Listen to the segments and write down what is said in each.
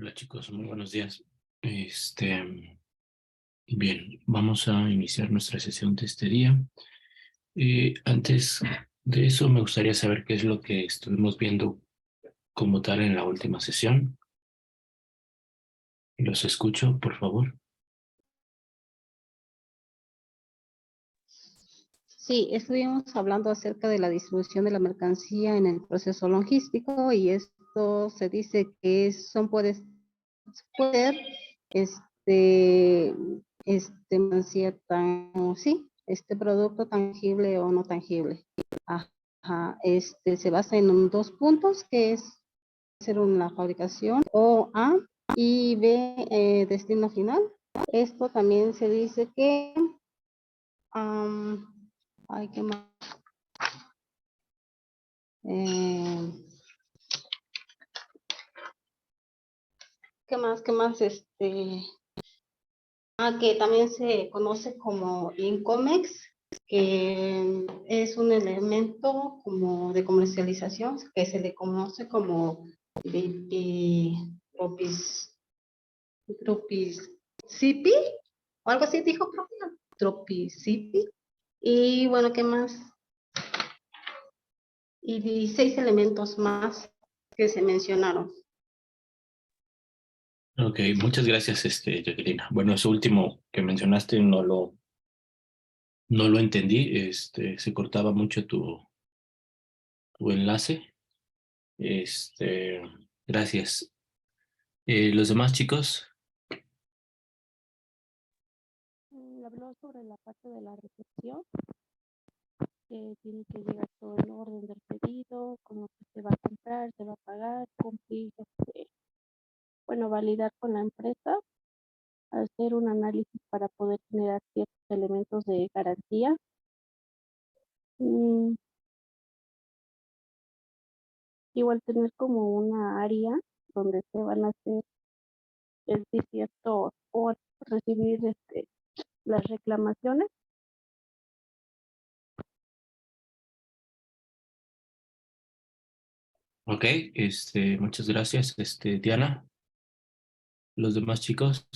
Hola chicos, muy buenos días. Bien, vamos a iniciar nuestra sesión de este día. Antes de eso, me gustaría saber qué es lo que estuvimos viendo como tal en la última sesión. Los escucho, por favor. Sí, estuvimos hablando acerca de la distribución de la mercancía en el proceso logístico y esto se dice que poder, este, mercancía sí, este producto tangible o no tangible. Ajá, se basa en dos puntos que es hacer una fabricación o A y B, destino final. Esto también se dice que, ay, ¿qué más? Eh, ¿Qué más? ¿Qué más? Que también se conoce como Incomex, que es un elemento como de comercialización que se le conoce como tropis, tropicipi, o algo así dijo, propio, tropicipi. Y bueno, ¿qué más? Y 16 elementos más que se mencionaron. Ok, muchas gracias, Jacqueline. Bueno, eso último que mencionaste no lo entendí. Se cortaba mucho tu enlace. Este, gracias. Los demás chicos. Habló sobre la parte de la recepción, que tiene que llegar todo el orden del pedido, cómo que se va a comprar, se va a pagar, cumplir, validar con la empresa, hacer un análisis para poder generar ciertos elementos de garantía. Mm, Igual tener como una área donde se van a hacer, es decir, ciertos o recibir las reclamaciones. Ok, muchas gracias, Diana. Los demás chicos.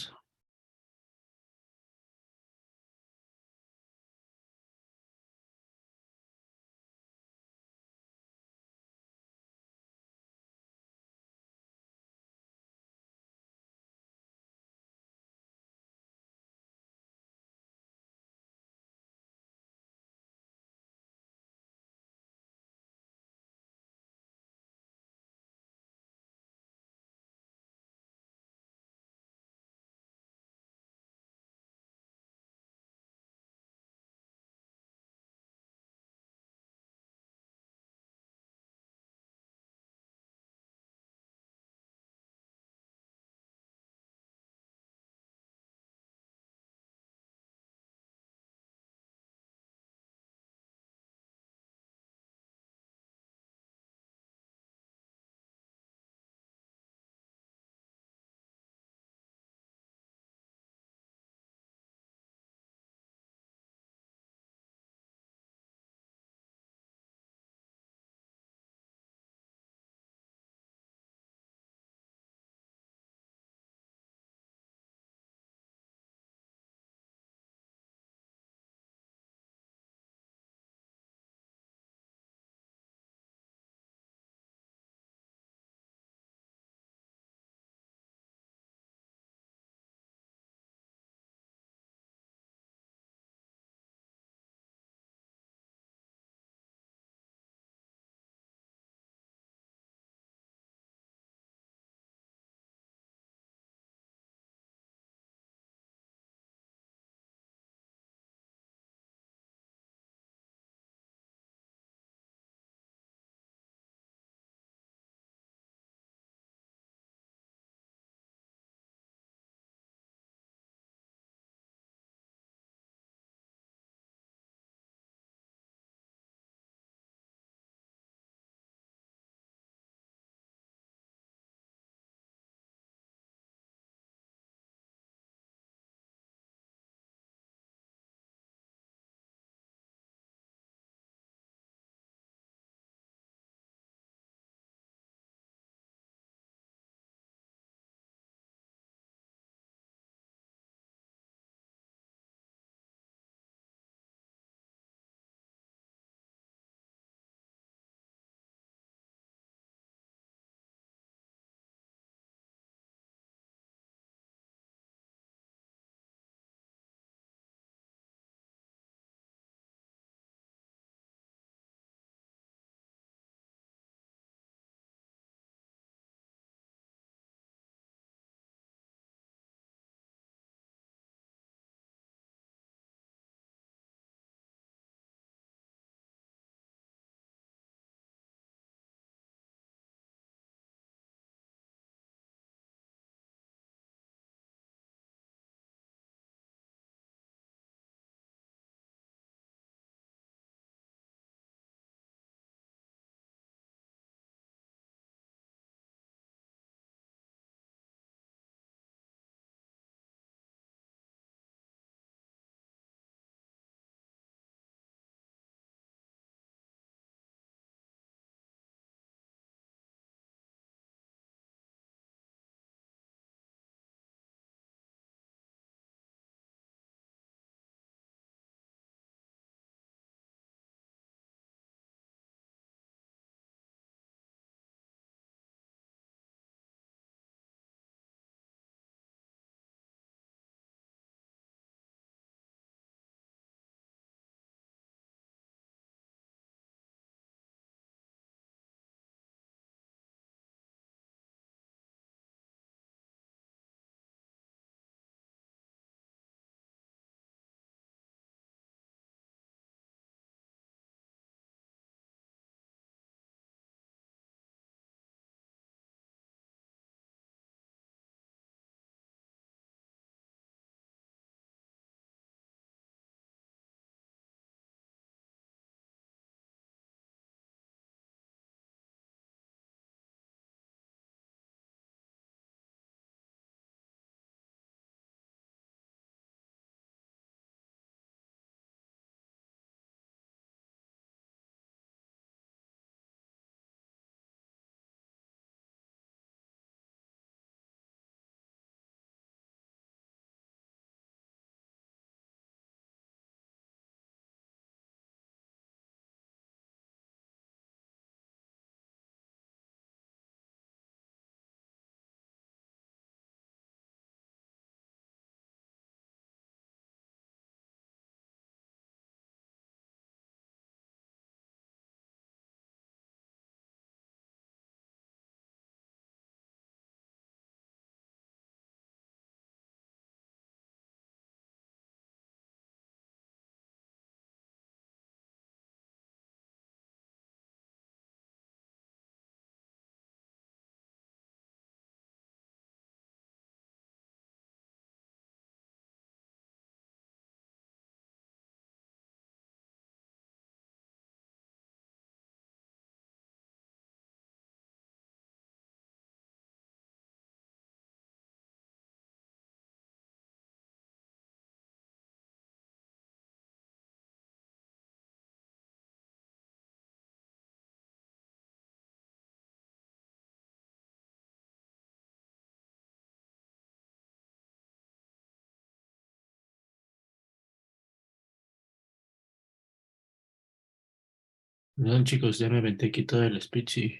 Perdón, chicos, ya me aventé aquí todo el speech y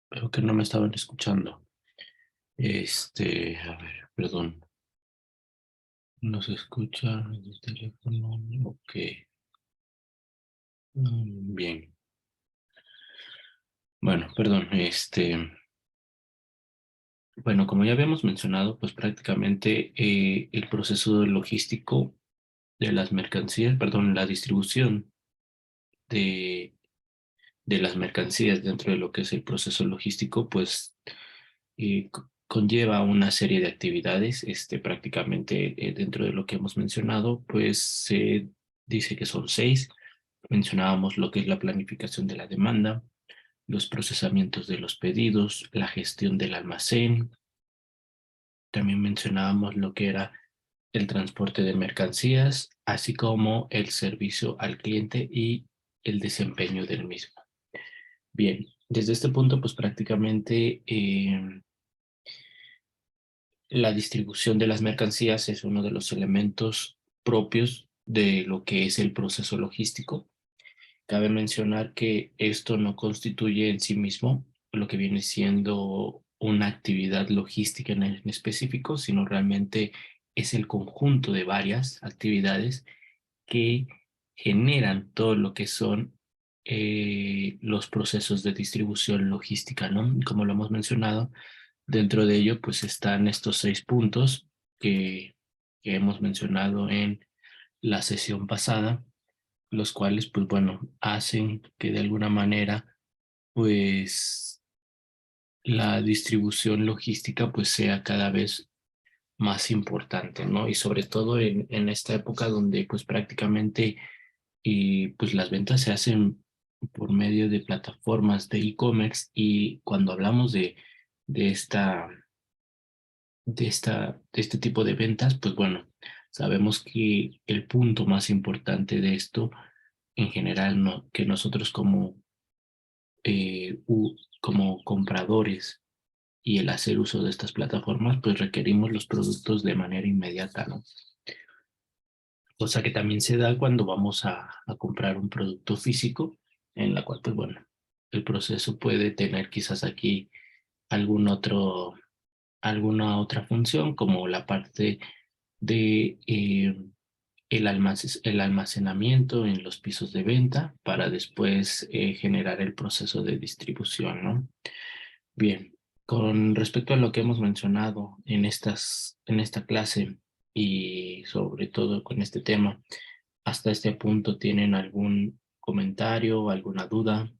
creo que no me estaban escuchando. A ver, perdón. No se escucha el teléfono. Ok. Bien. Bueno, perdón. Bueno, como ya habíamos mencionado, pues prácticamente el proceso logístico de las mercancías, perdón, la distribución de, de las mercancías dentro de lo que es el proceso logístico, pues conlleva una serie de actividades, prácticamente dentro de lo que hemos mencionado, pues se dice que son 6. Mencionábamos lo que es la planificación de la demanda, los procesamientos de los pedidos, la gestión del almacén. También mencionábamos lo que era el transporte de mercancías, así como el servicio al cliente y el desempeño del mismo. Bien, desde este punto, pues prácticamente la distribución de las mercancías es uno de los elementos propios de lo que es el proceso logístico. Cabe mencionar que esto no constituye en sí mismo lo que viene siendo una actividad logística en específico, sino realmente es el conjunto de varias actividades que generan todo lo que son los procesos de distribución logística, ¿no? Como lo hemos mencionado, dentro de ello pues están estos 6 puntos que hemos mencionado en la sesión pasada, los cuales pues bueno, hacen que de alguna manera pues la distribución logística pues sea cada vez más importante, ¿no? Y sobre todo en esta época donde pues prácticamente pues las ventas se hacen por medio de plataformas de e-commerce y cuando hablamos de esta, de este tipo de ventas, pues bueno, sabemos que el punto más importante de esto en general, ¿no? Que nosotros como compradores y el hacer uso de estas plataformas, pues requerimos los productos de manera inmediata, ¿no? Cosa que también se da cuando vamos a comprar un producto físico, en la cual, pues bueno, el proceso puede tener quizás aquí algún otro, alguna otra función, como la parte de el almacenamiento en los pisos de venta para después generar el proceso de distribución, ¿no? Bien, con respecto a lo que hemos mencionado en esta clase y sobre todo con este tema, ¿hasta este punto tienen algún comentario o alguna duda?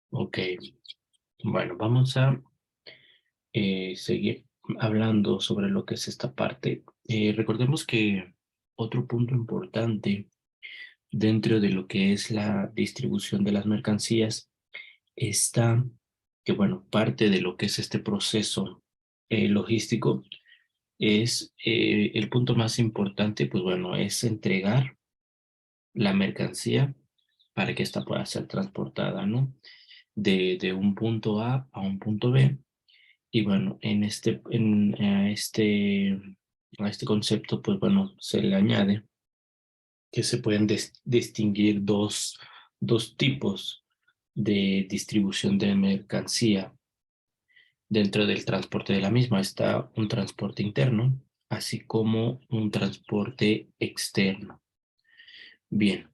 Ok, bueno, vamos a seguir hablando sobre lo que es esta parte. Recordemos que otro punto importante dentro de lo que es la distribución de las mercancías está que, bueno, parte de lo que es este proceso logístico es el punto más importante, pues bueno, es entregar la mercancía para que ésta pueda ser transportada, ¿no? De un punto a un punto B. Y bueno, a este concepto, pues bueno, se le añade que se pueden distinguir dos tipos de distribución de mercancía dentro del transporte de la misma. Está un transporte interno, así como un transporte externo. Bien,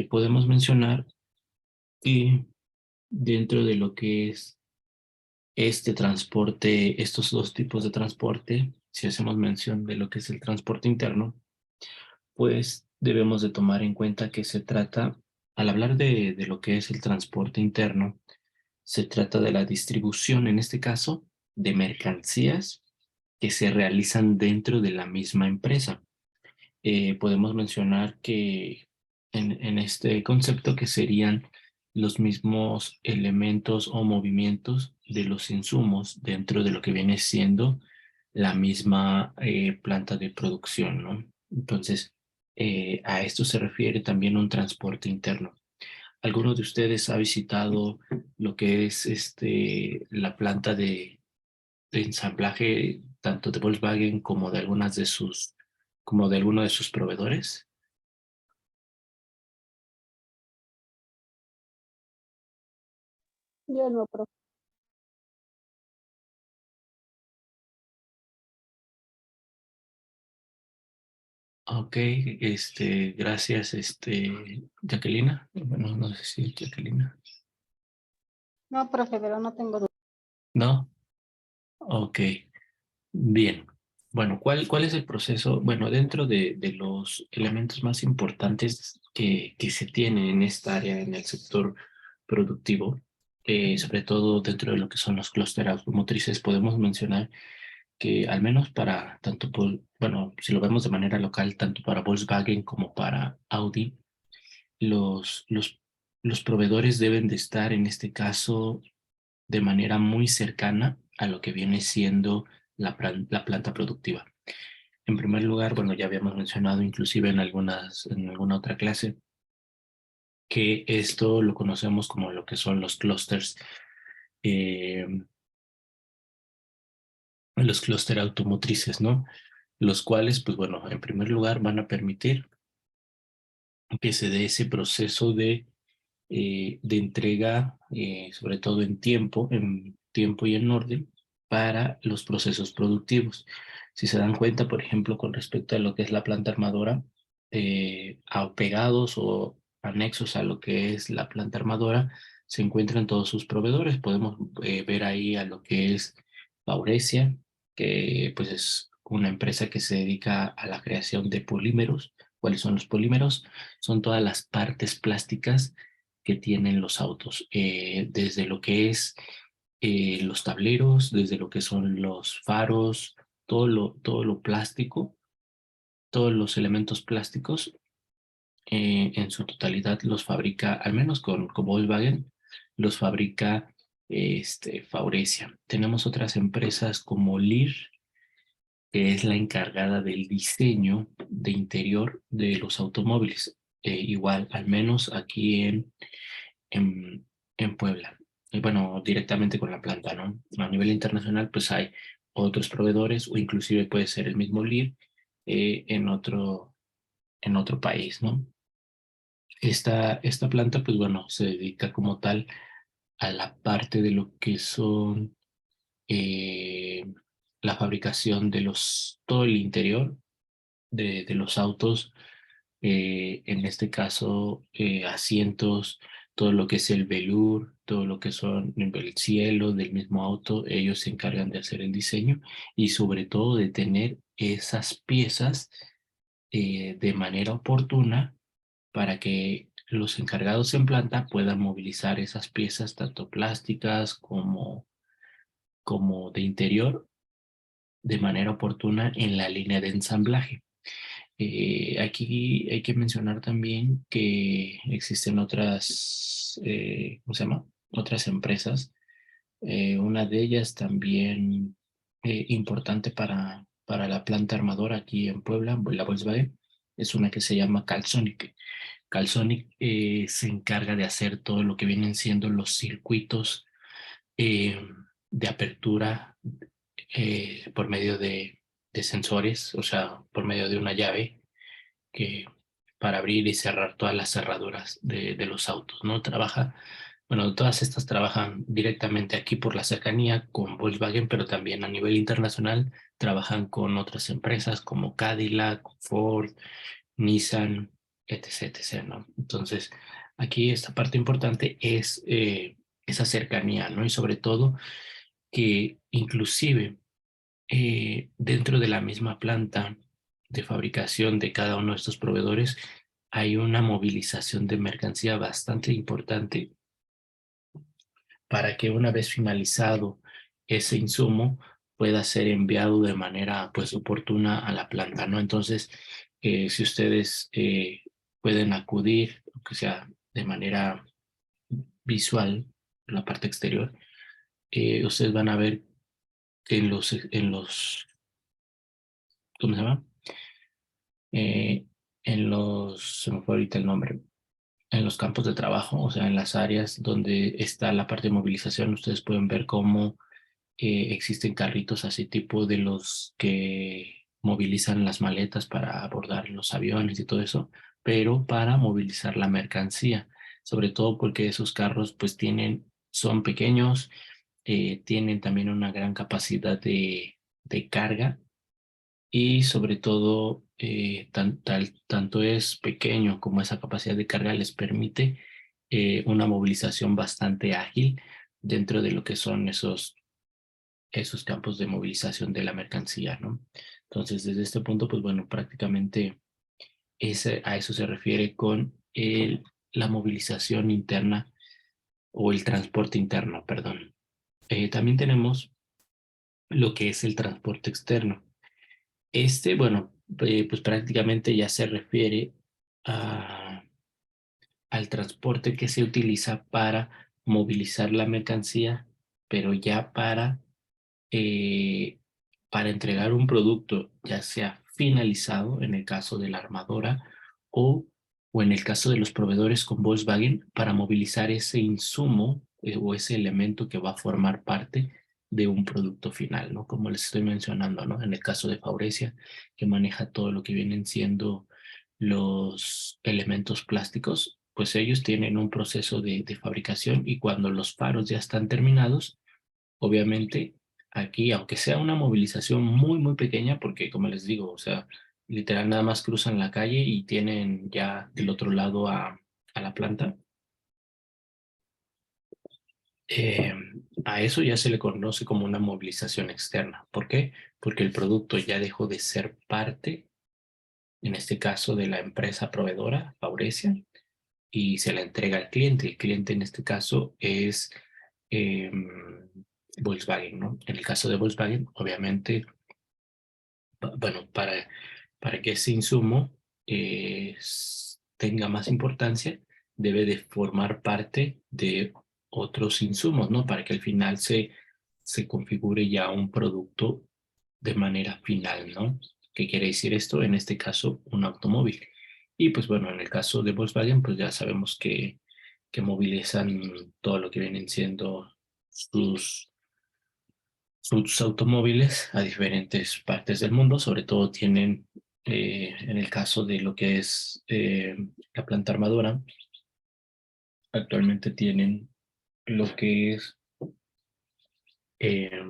podemos mencionar que dentro de lo que es este transporte, estos dos tipos de transporte, si hacemos mención de lo que es el transporte interno, pues debemos de tomar en cuenta que se trata Al hablar de lo que es el transporte interno, se trata de la distribución, en este caso, de mercancías que se realizan dentro de la misma empresa. Podemos mencionar que en este concepto que serían los mismos elementos o movimientos de los insumos dentro de lo que viene siendo la misma planta de producción, ¿no? Entonces, a esto se refiere también un transporte interno. ¿Alguno de ustedes ha visitado lo que es la planta de ensamblaje tanto de Volkswagen como de algunas de sus, como de alguno de sus proveedores? Yo no, profe. Ok, gracias, Jacquelina. Bueno, no sé si Jacquelina. No, profe, pero no tengo duda. ¿No? Ok, bien. Bueno, ¿cuál es el proceso? Bueno, dentro de los elementos más importantes que se tienen en esta área, en el sector productivo, sobre todo dentro de lo que son los clústeres automotrices, podemos mencionar que al menos para tanto, bueno, si lo vemos de manera local, tanto para Volkswagen como para Audi, los, los, los proveedores deben de estar en este caso de manera muy cercana a lo que viene siendo la planta productiva. En primer lugar, bueno, ya habíamos mencionado inclusive en alguna otra clase que esto lo conocemos como lo que son eh, los clústeres automotrices, ¿no? Los cuales, pues bueno, en primer lugar van a permitir que se dé ese proceso de entrega, sobre todo en tiempo y en orden, para los procesos productivos. Si se dan cuenta, por ejemplo, con respecto a lo que es la planta armadora, pegados o anexos a lo que es la planta armadora, se encuentran todos sus proveedores. Podemos ver ahí a lo que es Faurecia, que pues es una empresa que se dedica a la creación de polímeros. ¿Cuáles son los polímeros? Son todas las partes plásticas que tienen los autos, desde lo que es los tableros, desde lo que son los faros, todo lo plástico, todos los elementos plásticos, en su totalidad los fabrica, al menos con Volkswagen, los fabrica Faurecia. Tenemos otras empresas como Lear, que es la encargada del diseño de interior de los automóviles. Igual, al menos aquí en, en Puebla. Y bueno, directamente con la planta, ¿no? A nivel internacional, pues hay otros proveedores o inclusive puede ser el mismo Lear en otro país, ¿no? Esta planta, pues bueno, se dedica como tal a la parte de lo que son eh, la fabricación de todo el interior de los autos, en este caso asientos, todo lo que es el velour, todo lo que son el cielo del mismo auto, ellos se encargan de hacer el diseño y sobre todo de tener esas piezas de manera oportuna para que los encargados en planta puedan movilizar esas piezas, tanto plásticas como de interior, de manera oportuna en la línea de ensamblaje. Aquí hay que mencionar también que existen otras, ¿cómo se llama? Otras empresas. Una de ellas también importante para la planta armadora aquí en Puebla, la Volkswagen, es una que se llama Calsonic. Calsonic se encarga de hacer todo lo que vienen siendo los circuitos eh, de apertura por medio de sensores, o sea, por medio de una llave que para abrir y cerrar todas las cerraduras de los autos, ¿no? Bueno, todas estas trabajan directamente aquí por la cercanía con Volkswagen, pero también a nivel internacional trabajan con otras empresas como Cadillac, Ford, Nissan, etc., etc., ¿no? Entonces, aquí esta parte importante es esa cercanía, ¿no? Y sobre todo que inclusive dentro de la misma planta de fabricación de cada uno de estos proveedores hay una movilización de mercancía bastante importante para que una vez finalizado ese insumo pueda ser enviado de manera pues oportuna a la planta, ¿no? Entonces, si ustedes pueden acudir, aunque sea de manera visual, en la parte exterior, ustedes van a ver que ¿cómo se llama? Eh, se me fue ahorita el nombre, en los campos de trabajo, o sea, en las áreas donde está la parte de movilización, ustedes pueden ver cómo existen carritos así tipo de los que movilizan las maletas para abordar los aviones y todo eso, pero para movilizar la mercancía, sobre todo porque esos carros pues son pequeños, tienen también una gran capacidad de carga y sobre todo tanto es pequeño como esa capacidad de carga les permite una movilización bastante ágil dentro de lo que son esos campos de movilización de la mercancía, ¿no? Entonces, desde este punto, pues bueno, prácticamente a eso se refiere con la movilización interna o el transporte interno, perdón. También tenemos lo que es el transporte externo. Bueno, pues prácticamente ya se refiere a- al transporte que se utiliza para movilizar la mercancía, pero ya eh, para entregar un producto, ya sea finalizado en el caso de la armadora o, o en el caso de los proveedores con Volkswagen, para movilizar ese insumo o ese elemento que va a formar parte de un producto final, ¿no? Como les estoy mencionando, ¿no? En el caso de Faurecia, que maneja todo lo que vienen siendo los elementos plásticos, pues ellos tienen un proceso de fabricación y cuando los faros ya están terminados, obviamente, aquí, aunque sea una movilización muy, muy pequeña, porque como les digo, o sea, literal nada más cruzan la calle y tienen ya del otro lado a la planta, eh, a eso ya se le conoce como una movilización externa. ¿Por qué? Porque el producto ya dejó de ser parte, en este caso, de la empresa proveedora, Faurecia, y se la entrega al cliente. El cliente en este caso es eh, Volkswagen, ¿no? En el caso de Volkswagen, obviamente bueno, para que ese insumo tenga más importancia, debe de formar parte de otros insumos, ¿no? Para que al final se configure ya un producto de manera final, ¿no? ¿Qué quiere decir esto? En este caso, un automóvil. Y pues bueno, en el caso de Volkswagen, pues ya sabemos que movilizan todo lo que vienen siendo sus sus automóviles a diferentes partes del mundo, sobre todo tienen, en el caso de lo que es la planta armadora, actualmente tienen lo que es, eh,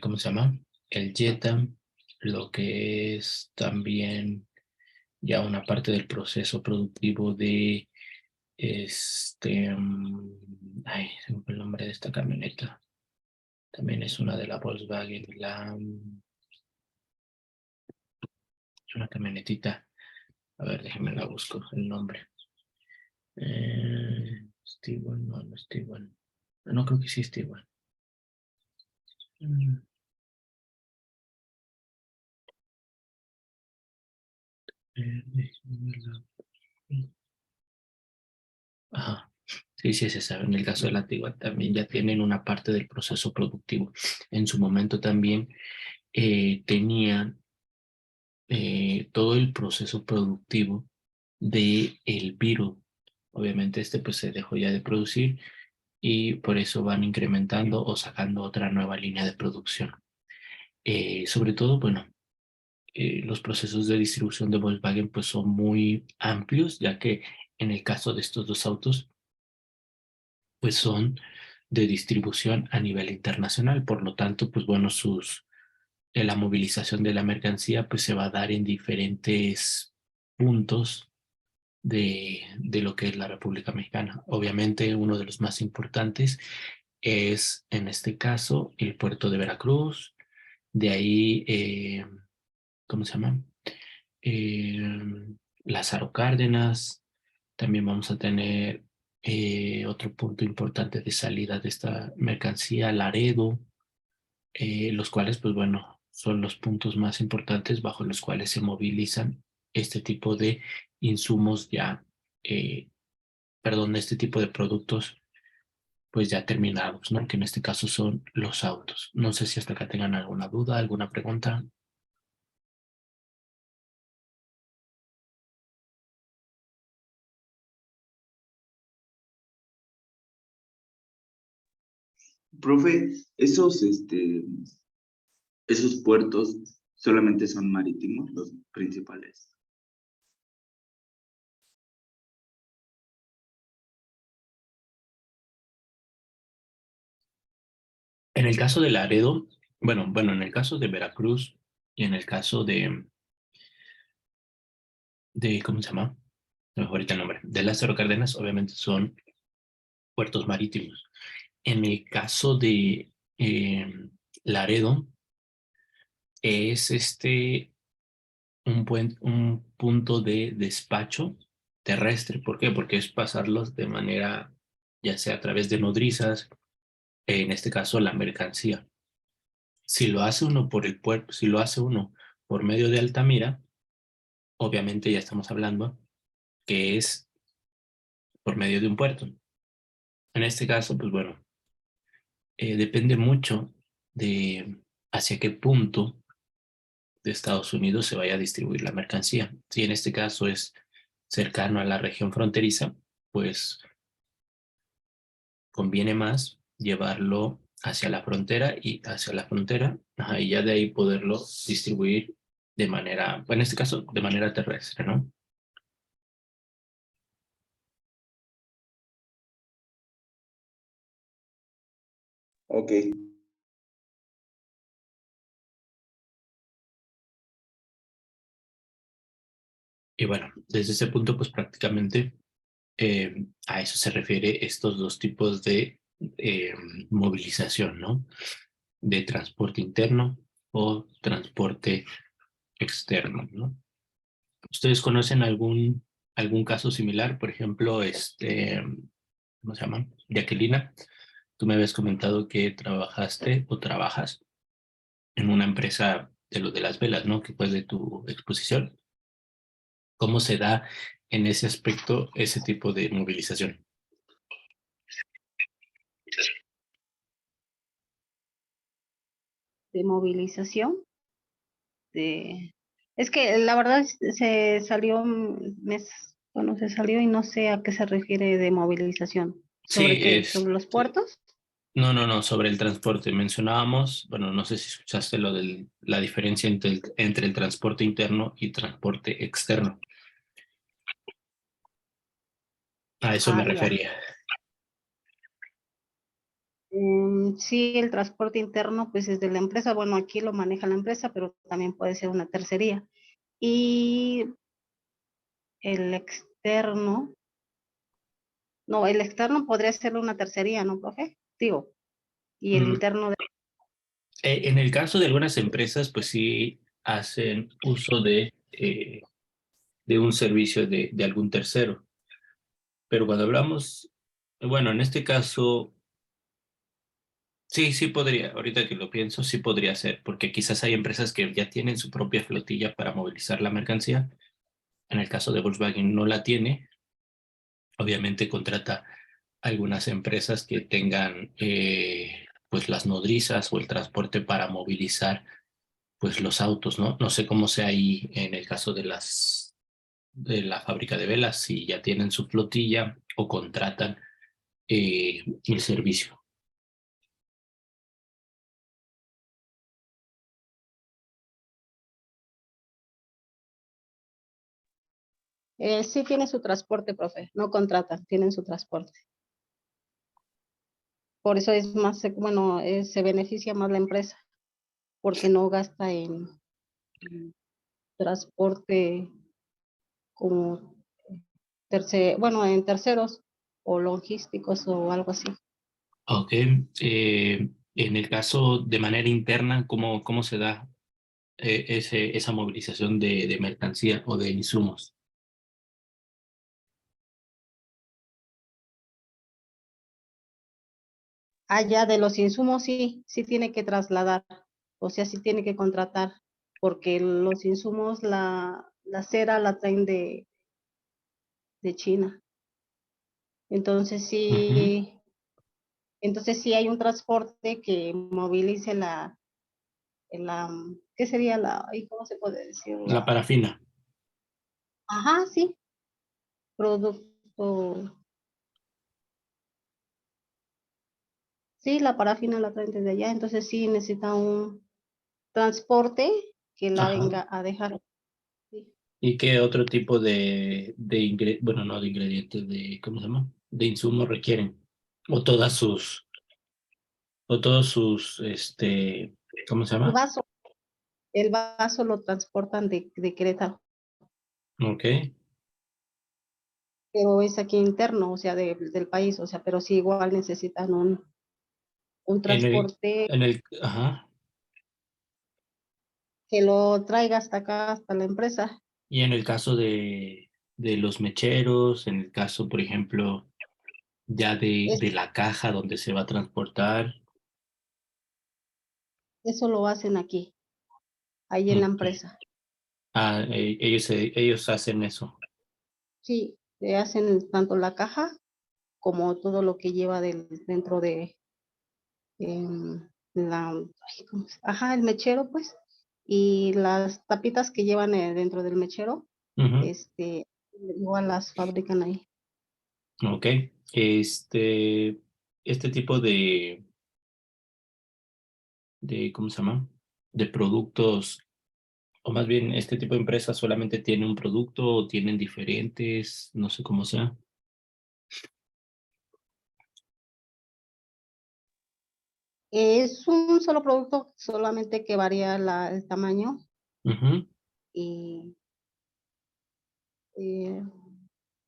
¿cómo se llama? El Jetta, lo que es también ya una parte del proceso productivo de ay, se me fue el nombre de esta camioneta. También es una de la Volkswagen, es una camionetita. A ver, déjeme la busco el nombre. Steven, no, no Steven. No creo que sí Steven. Mm, déjeme Ajá. Sí, sí, se sabe. En el caso de la Antigua también ya tienen una parte del proceso productivo. En su momento también tenían todo el proceso productivo de el Beetle. Obviamente este pues se dejó ya de producir y por eso van incrementando o sacando otra nueva línea de producción. Sobre todo, bueno, los procesos de distribución de Volkswagen pues son muy amplios, ya que en el caso de estos dos autos pues son de distribución a nivel internacional. Por lo tanto, pues bueno, la movilización de la mercancía pues se va a dar en diferentes puntos de lo que es la República Mexicana. Obviamente, uno de los más importantes es, en este caso, el puerto de Veracruz. De ahí, ¿cómo se llama? Lázaro Cárdenas. También vamos a tener otro punto importante de salida de esta mercancía, Laredo, los cuales, pues bueno, son los puntos más importantes bajo los cuales se movilizan este tipo de insumos ya, perdón, este tipo de productos pues ya terminados, ¿no? Que en este caso son los autos. No sé si hasta acá tengan alguna duda, alguna pregunta. Profe, esos puertos solamente son marítimos, los principales. En el caso de Laredo, bueno, en el caso de Veracruz y en el caso ¿cómo se llama? Se me fue ahorita el nombre, de Lázaro Cárdenas, obviamente son puertos marítimos. En el caso de Laredo, es un punto de despacho terrestre. ¿Por qué? Porque es pasarlos de manera, ya sea a través de nodrizas, en este caso la mercancía. Si lo hace uno por el puerto, si lo hace uno por medio de Altamira, obviamente ya estamos hablando que es por medio de un puerto. En este caso, pues bueno, depende mucho de hacia qué punto de Estados Unidos se vaya a distribuir la mercancía. Si en este caso es cercano a la región fronteriza, pues conviene más llevarlo hacia la frontera y hacia la frontera, ajá, y ya de ahí poderlo distribuir de manera, en este caso, de manera terrestre, ¿no? Ok. Y bueno, desde ese punto, pues prácticamente a eso se refiere estos dos tipos de eh, movilización, ¿no? De transporte interno o transporte externo, ¿no? ¿Ustedes conocen algún caso similar? Por ejemplo, ¿cómo se llama? Jacquelina, tú me habías comentado que trabajaste o trabajas en una empresa de lo de las velas, ¿no? Que fue de tu exposición. ¿Cómo se da en ese aspecto ese tipo de movilización? De movilización. Es que la verdad se salió, bueno, se salió y no sé a qué se refiere de movilización. ¿Sobre Sí, qué? ¿Sobre los puertos? no, sobre el transporte. Mencionábamos, bueno, no sé si escuchaste lo de la diferencia entre el transporte interno y transporte externo. A eso me Ah, ya. refería. Sí, el transporte interno pues es de la empresa. Bueno, aquí lo maneja la empresa, pero también puede ser una tercería. Y el externo, no, el externo podría ser una tercería, ¿no, profe? Digo, y el Mm, interno en el caso de algunas empresas, pues sí hacen uso de un servicio de algún tercero. Pero cuando hablamos, bueno, en este caso, sí podría, ahorita que lo pienso, sí podría ser, porque quizás hay empresas que ya tienen su propia flotilla para movilizar la mercancía. En el caso de Volkswagen no la tiene, obviamente contrata algunas empresas que tengan pues las nodrizas o el transporte para movilizar pues los autos, ¿no? No sé cómo sea ahí en el caso de la fábrica de velas, si ya tienen su flotilla o contratan el servicio. sí tiene su transporte, profe, no contratan, tienen su transporte. Por eso es más, bueno, se beneficia más la empresa, porque no gasta en transporte como bueno, en terceros o logísticos o algo así. Ok, en el caso de manera interna, ¿cómo se da? esa movilización de mercancía o de insumos. Allá de los insumos sí, sí tiene que trasladar, o sea, sí tiene que contratar, porque los insumos, la cera la traen de China. Entonces Ujú. sí hay un transporte que movilice la, ¿qué sería ay, ¿cómo se puede decir? La parafina. Ajá, sí, producto, sí, la parafina la traen desde allá, entonces sí necesita un transporte que la Ajá. venga a dejar. Sí. ¿Y qué otro tipo bueno, no de ingredientes, ¿cómo se llama? De insumos requieren? O todas sus, o todos sus, ¿cómo se El llama? vaso, el vaso lo transportan de Querétaro, Ok. pero es aquí interno, o sea, del país, o sea, pero sí igual necesitan un En el, transporte ajá. que lo traiga hasta acá, hasta la empresa. Y en el caso de los mecheros, en el caso, por ejemplo, ya Es- de la caja donde se va a transportar. Eso lo hacen aquí, ahí en la Ok. empresa. Ah, ellos hacen eso. Sí, le hacen tanto la caja como todo lo que lleva dentro de ay, ajá, el mechero, pues, y las tapitas que llevan dentro del mechero, Ujú. este, igual las fabrican ahí. Ok. Este tipo ¿cómo se llama? De productos, o más bien, este tipo de empresas solamente tiene un producto o tienen diferentes, no sé cómo sea. Es un solo producto, solamente que varía el tamaño Ujú. y eh,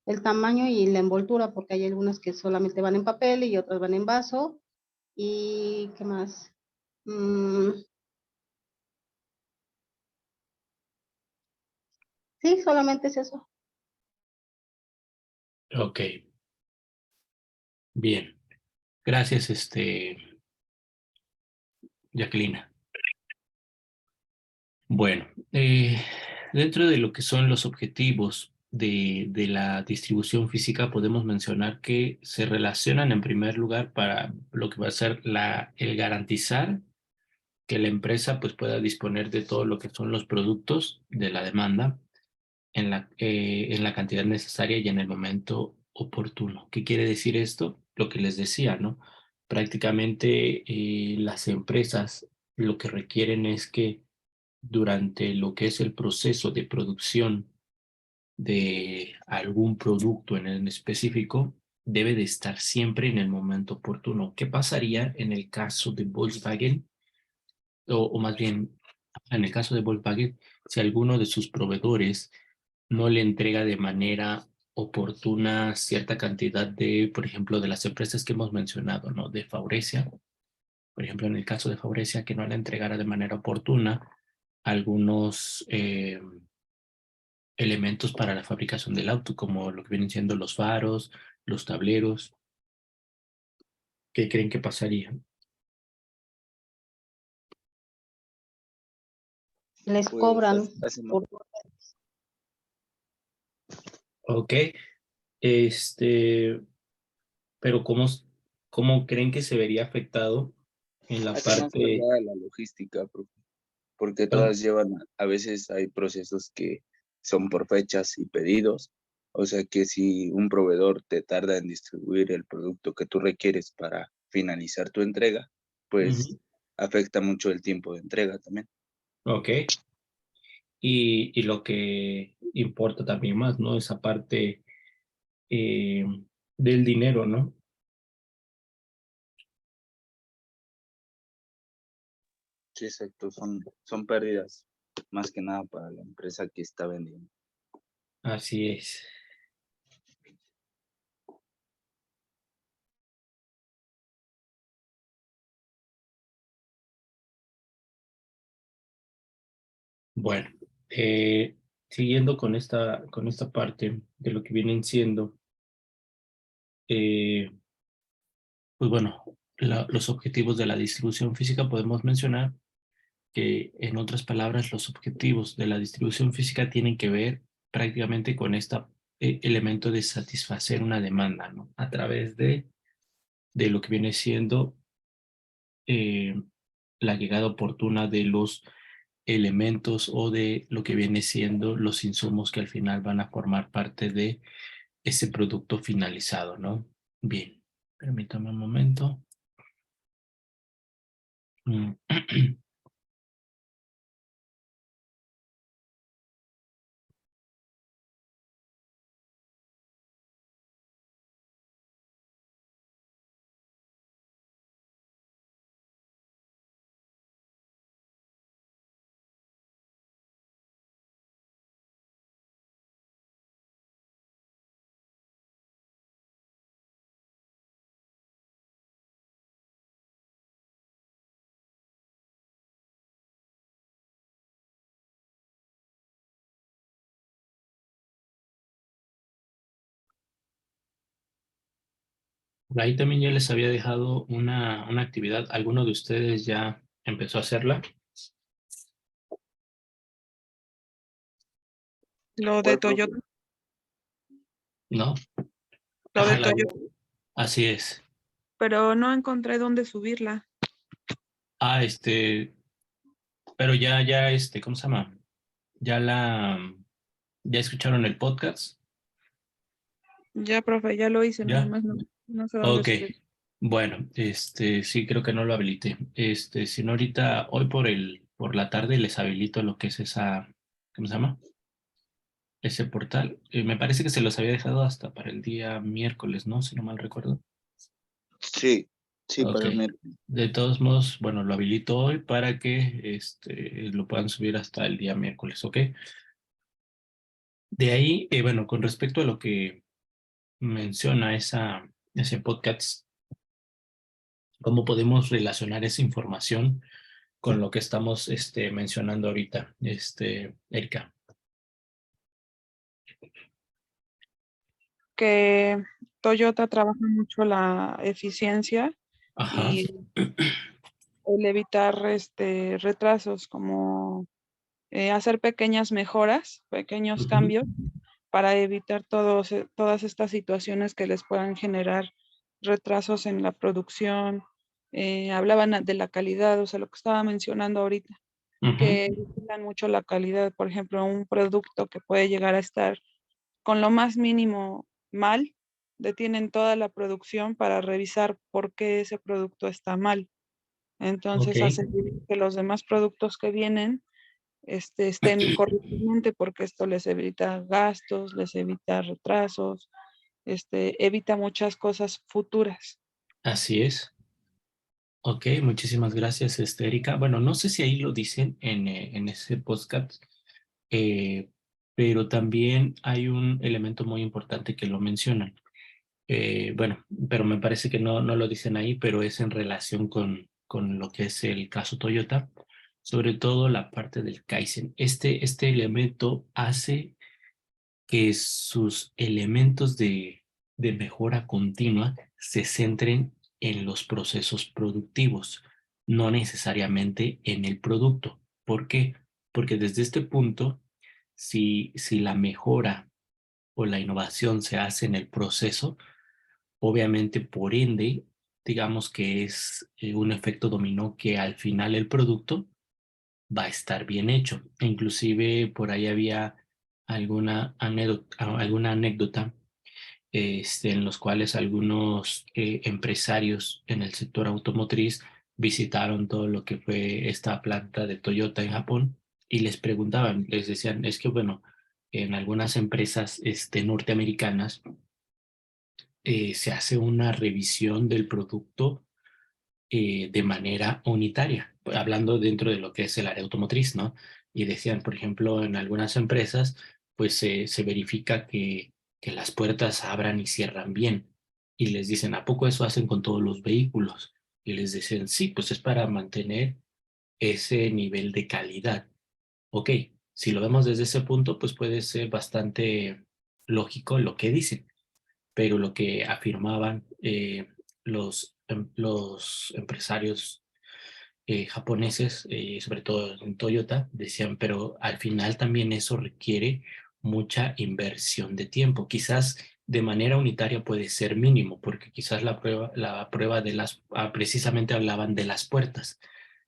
el tamaño y la envoltura, porque hay algunas que solamente van en papel y otras van en vaso. ¿Y qué más? Mm, sí, solamente es eso. Ok, bien. Gracias, Jacqueline. Bueno, dentro de lo que son los objetivos de la distribución física, podemos mencionar que se relacionan en primer lugar para lo que va a ser el garantizar que la empresa pues, pueda disponer de todo lo que son los productos de la demanda en la cantidad necesaria y en el momento oportuno. ¿Qué quiere decir esto? Lo que les decía, ¿no? Prácticamente las empresas lo que requieren es que durante lo que es el proceso de producción de algún producto en específico, debe de estar siempre en el momento oportuno. ¿Qué pasaría en el caso de Volkswagen? O más bien, en el caso de Volkswagen, si alguno de sus proveedores no le entrega de manera oportuna cierta cantidad por ejemplo, de las empresas que hemos mencionado, ¿no? De Faurecia, por ejemplo, en el caso de Faurecia, que no le entregara de manera oportuna algunos elementos para la fabricación del auto, como lo que vienen siendo los faros, los tableros. ¿Qué creen que pasaría? Les Pues cobran hacen por, Ok, este, pero ¿cómo creen que se vería afectado en la hace más parte? pesada la logística, porque Perdón. todas llevan, a veces hay procesos que son por fechas y pedidos, o sea que si un proveedor te tarda en distribuir el producto que tú requieres para finalizar tu entrega, pues Ujú. afecta mucho el tiempo de entrega también. Ok, y lo que importa también más, ¿no? Esa parte eh, del dinero, ¿no? Sí, exacto, son pérdidas más que nada para la empresa que está vendiendo. Así es. Bueno, siguiendo con esta parte de lo que vienen siendo, eh, pues bueno, los objetivos de la distribución física, podemos mencionar que, en otras palabras, los objetivos de la distribución física tienen que ver prácticamente con este elemento de satisfacer una demanda, ¿no? A través de lo que viene siendo eh, la llegada oportuna de los elementos o de lo que viene siendo los insumos que al final van a formar parte de ese producto finalizado, ¿no? Bien, permítame un momento. Mm. Por ahí también ya les había dejado una actividad. ¿Alguno de ustedes ya empezó a hacerla? Lo de ¿Cuál, profe? Toyota, ¿No? lo de Ajá, Toyota, así es. pero no encontré dónde subirla. Ah, pero ya, ¿cómo se llama? Ya ya escucharon el podcast, Ya, profe, ya lo hice, nada ¿ya? más no sé dónde Ok. subir. Bueno, sí, creo que no lo habilité. Si no, ahorita, hoy por la tarde les habilito lo que es ¿cómo se llama? Ese portal. Me parece que se los había dejado hasta para el día miércoles, ¿no? Si no mal recuerdo. Sí, sí, Ok. para el miércoles. De todos modos, bueno, lo habilito hoy para que lo puedan subir hasta el día miércoles, ¿ok? De ahí, bueno, con respecto a lo que menciona ese podcast, ¿cómo podemos relacionar esa información con lo que estamos mencionando ahorita, Erika? Que Toyota trabaja mucho la eficiencia Ajá. y el evitar retrasos, como hacer pequeñas mejoras, pequeños Ujú. cambios para evitar todas estas situaciones que les puedan generar retrasos en la producción. Hablaban de la calidad, o sea, lo que estaba mencionando ahorita, Ujú. que vigilan mucho la calidad. Por ejemplo, un producto que puede llegar a estar con lo más mínimo mal, detienen toda la producción para revisar por qué ese producto está mal. Ok, Entonces, hace que los demás productos que vienen estén correctamente, porque esto les evita gastos, les evita retrasos, evita muchas cosas futuras. así es. Ok, muchísimas gracias, Erika. Bueno, no sé si ahí lo dicen en ese podcast, eh, pero también hay un elemento muy importante que lo mencionan. Bueno, pero me parece que no lo dicen ahí, pero es en relación con lo que es el caso Toyota, sobre todo la parte del Kaizen. Este elemento hace que sus elementos de mejora continua se centren en los procesos productivos, no necesariamente en el producto. ¿Por qué? Porque desde este punto, si la mejora o la innovación se hace en el proceso, obviamente por ende, digamos que es un efecto dominó, que al final el producto va a estar bien hecho. E inclusive por ahí había alguna anécdota, en los cuales algunos empresarios en el sector automotriz visitaron todo lo que fue esta planta de Toyota en Japón y les preguntaban, les decían, es que bueno, en algunas empresas norteamericanas se hace una revisión del producto de manera unitaria, hablando dentro de lo que es el área automotriz, ¿no? Y decían, por ejemplo, en algunas empresas, pues se verifica que las puertas abran y cierran bien. Y les dicen, ¿a poco eso hacen con todos los vehículos? Y les dicen, sí, pues es para mantener ese nivel de calidad. Ok, si lo vemos desde ese punto, pues puede ser bastante lógico lo que dicen, pero lo que afirmaban los empresarios japoneses, sobre todo en Toyota, decían, pero al final también eso requiere mucha inversión de tiempo. Quizás de manera unitaria puede ser mínimo, porque quizás la prueba de precisamente hablaban de las puertas.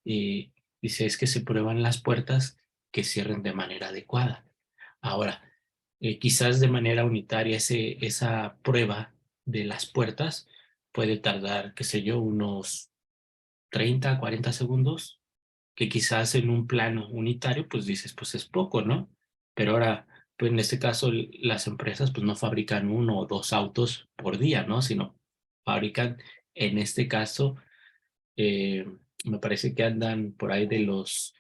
Y dice, es que se prueban las puertas que cierren de manera adecuada. Ahora, quizás de manera unitaria esa prueba de las puertas puede tardar, qué sé yo, unos 30, 40 segundos, que quizás en un plano unitario, pues dices, pues es poco, ¿no? Pero ahora, pues en este caso, las empresas pues no fabrican 1 o 2 autos por día, ¿no? Sino fabrican, en este caso, eh, me parece que andan por ahí de las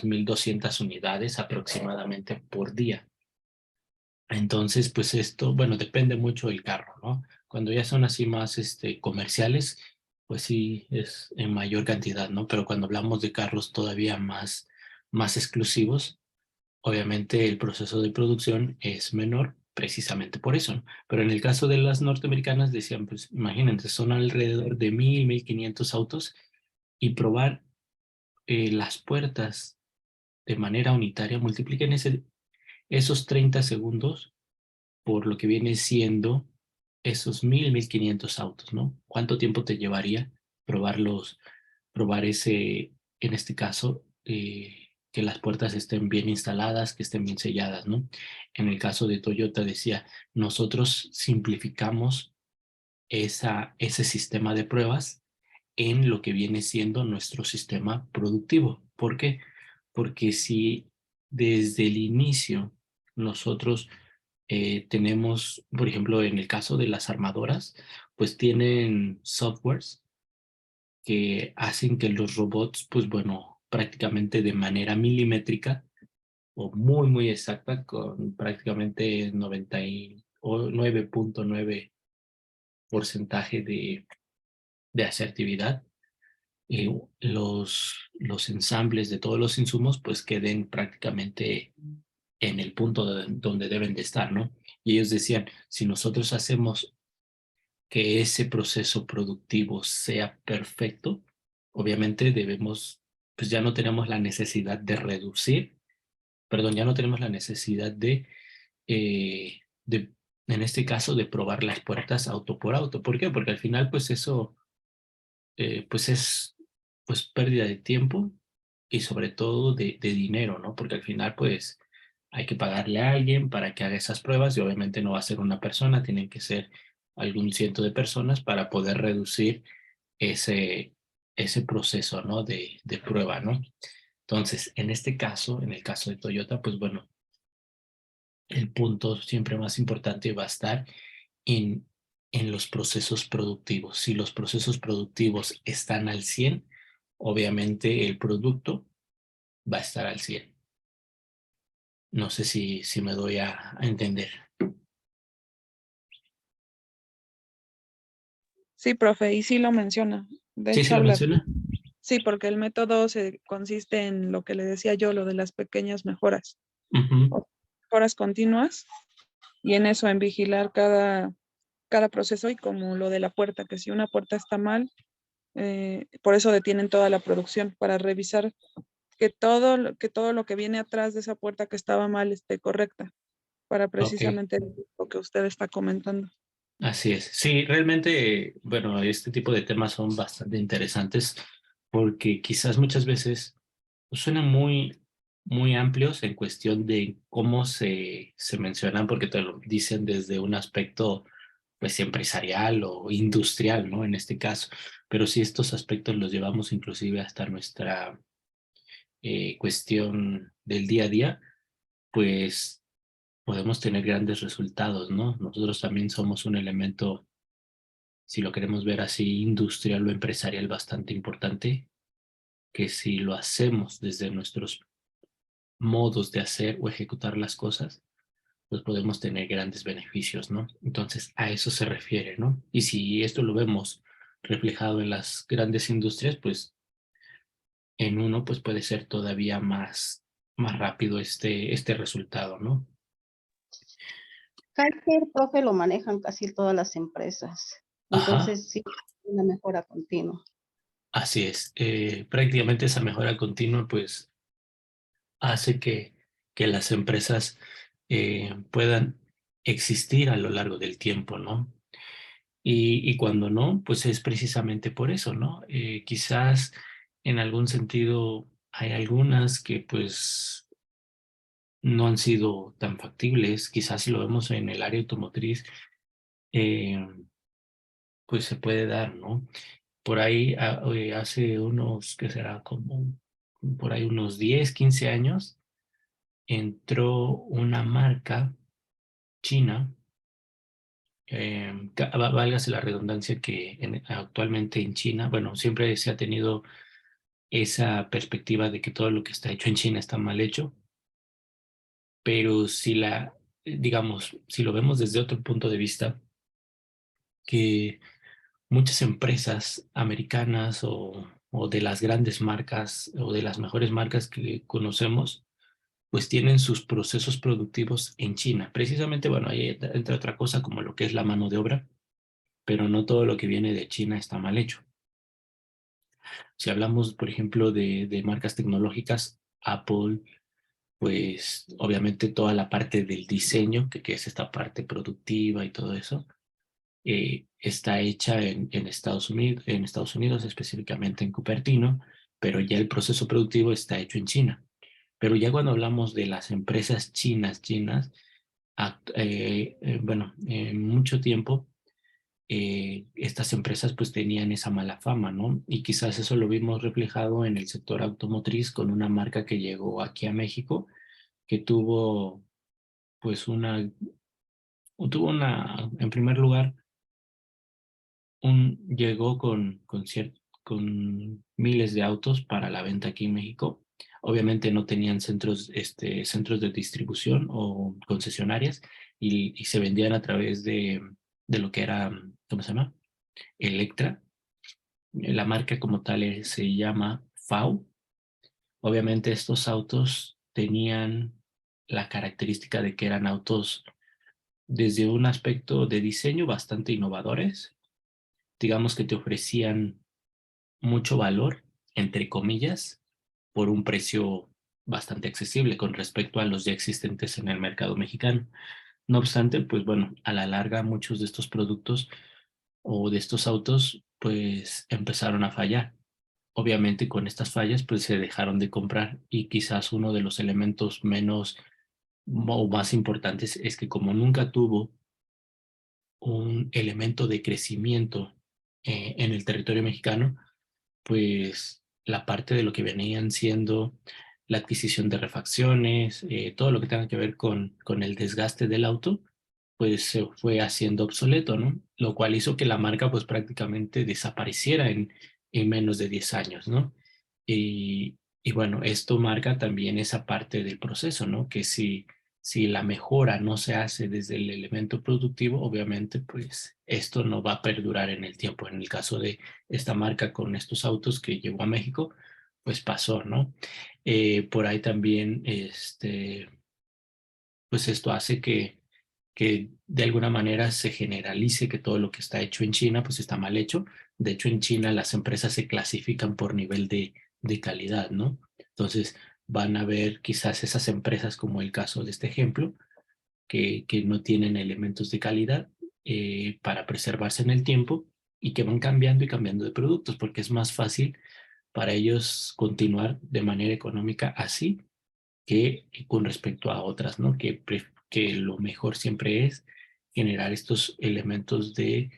1,200 unidades aproximadamente por día. Entonces, pues esto, bueno, depende mucho del carro, ¿no? Cuando ya son así más comerciales, pues sí es en mayor cantidad, ¿no? Pero cuando hablamos de carros todavía más exclusivos, obviamente el proceso de producción es menor precisamente por eso, ¿no? Pero en el caso de las norteamericanas decían, pues imagínense, son alrededor de 1,000, 1,500 autos y probar las puertas de manera unitaria, multipliquen esos 30 segundos por lo que viene siendo esos 1,000, 1,500 autos, ¿no? ¿Cuánto tiempo te llevaría probar en este caso, que las puertas estén bien instaladas, que estén bien selladas, ¿no? En el caso de Toyota decía, nosotros simplificamos ese sistema de pruebas en lo que viene siendo nuestro sistema productivo. ¿Por qué? Porque si desde el inicio nosotros tenemos, por ejemplo, en el caso de las armadoras, pues tienen softwares que hacen que los robots, pues bueno, prácticamente de manera milimétrica o muy exacta, con prácticamente 99.9% de asertividad, los ensambles de todos los insumos pues queden prácticamente en el punto donde deben de estar, ¿no? Y ellos decían, si nosotros hacemos que ese proceso productivo sea perfecto, obviamente pues ya no tenemos la necesidad de reducir, perdón, ya no tenemos la necesidad de, en este caso, de probar las puertas auto por auto. ¿Por qué? Porque al final, pues eso pues es pues pérdida de tiempo y sobre todo de dinero, ¿no? Porque al final pues hay que pagarle a alguien para que haga esas pruebas y obviamente no va a ser una persona, tienen que ser algún ciento de personas para poder reducir ese, ese proceso, ¿no? De prueba, ¿no? Entonces, en este caso, en el caso de Toyota, pues bueno, el punto siempre más importante va a estar en, en los procesos productivos. Si los procesos productivos están al 100, obviamente el producto va a estar al 100. No sé si me doy a entender. Sí, profe, y sí lo menciona. De ¿Sí se hecho, lo habla. menciona? Sí, porque el método consiste en lo que le decía yo, lo de las pequeñas mejoras, Ujú. o mejoras continuas, y en eso, en vigilar cada proceso, y como lo de la puerta, que si una puerta está mal, por eso detienen toda la producción, para revisar que todo lo que viene atrás de esa puerta que estaba mal esté correcta, para Ok, precisamente lo que usted está comentando. así es. Sí, realmente, bueno, este tipo de temas son bastante interesantes porque quizás muchas veces suenan muy amplios en cuestión de cómo se mencionan, porque te lo dicen desde un aspecto pues empresarial o industrial, ¿no? En este caso. Pero si estos aspectos los llevamos inclusive hasta nuestra cuestión del día a día, pues podemos tener grandes resultados, ¿no? Nosotros también somos un elemento, si lo queremos ver así, industrial o empresarial bastante importante, que si lo hacemos desde nuestros modos de hacer o ejecutar las cosas, pues podemos tener grandes beneficios, ¿no? Entonces, a eso se refiere, ¿no? Y si esto lo vemos reflejado en las grandes industrias, pues en uno pues puede ser todavía más rápido este resultado, ¿no? Cualquier profe lo manejan casi todas las empresas. Ajá, Entonces, sí, una mejora continua. así es. Prácticamente esa mejora continua, pues, hace que las empresas puedan existir a lo largo del tiempo, ¿no? Y cuando no, pues es precisamente por eso, ¿no? Quizás en algún sentido hay algunas que pues no han sido tan factibles, quizás si lo vemos en el área automotriz, eh, pues se puede dar, ¿no? Por ahí hace unos, ¿qué será? Como por ahí unos 10 15 años, entró una marca china, válgase la redundancia que actualmente en China, bueno, siempre se ha tenido esa perspectiva de que todo lo que está hecho en China está mal hecho, pero digamos, si lo vemos desde otro punto de vista, que muchas empresas americanas o de las grandes marcas o de las mejores marcas que conocemos, pues tienen sus procesos productivos en China. Precisamente, bueno, ahí entra otra cosa como lo que es la mano de obra, pero no todo lo que viene de China está mal hecho. Si hablamos, por ejemplo, de marcas tecnológicas, Apple, pues obviamente toda la parte del diseño, que es esta parte productiva y todo eso, está hecha en Estados Unidos, específicamente en Cupertino, pero ya el proceso productivo está hecho en China. Pero ya cuando hablamos de las empresas chinas, bueno, en mucho tiempo estas empresas pues tenían esa mala fama, ¿no? Y quizás eso lo vimos reflejado en el sector automotriz con una marca que llegó aquí a México, que tuvo pues en primer lugar, llegó con miles de autos para la venta aquí en México. Obviamente no tenían centros de distribución o concesionarias y se vendían a través de lo que era, ¿cómo se llama? Electra. La marca como tal se llama FAW. Obviamente estos autos tenían la característica de que eran autos desde un aspecto de diseño bastante innovadores, digamos que te ofrecían mucho valor, entre comillas, por un precio bastante accesible con respecto a los ya existentes en el mercado mexicano. No obstante, pues bueno, a la larga muchos de estos productos o de estos autos pues empezaron a fallar. Obviamente con estas fallas pues se dejaron de comprar y quizás uno de los elementos menos o más importantes es que como nunca tuvo un elemento de crecimiento en el territorio mexicano, pues la parte de lo que venían siendo la adquisición de refacciones, todo lo que tenga que ver con el desgaste del auto, pues se fue haciendo obsoleto, ¿no? Lo cual hizo que la marca pues prácticamente desapareciera en menos de 10 años, ¿no? Y bueno, esto marca también esa parte del proceso, ¿no? Que si la mejora no se hace desde el elemento productivo, obviamente pues esto no va a perdurar en el tiempo. En el caso de esta marca con estos autos que llegó a México, pues pasó, ¿no? Por ahí también, pues esto hace que de alguna manera se generalice que todo lo que está hecho en China, pues está mal hecho. De hecho, en China las empresas se clasifican por nivel de calidad, ¿no? Entonces, van a ver quizás esas empresas, como el caso de este ejemplo, que no tienen elementos de calidad para preservarse en el tiempo y que van cambiando y cambiando de productos, porque es más fácil para ellos continuar de manera económica así que con respecto a otras, ¿no? Que lo mejor siempre es generar estos elementos de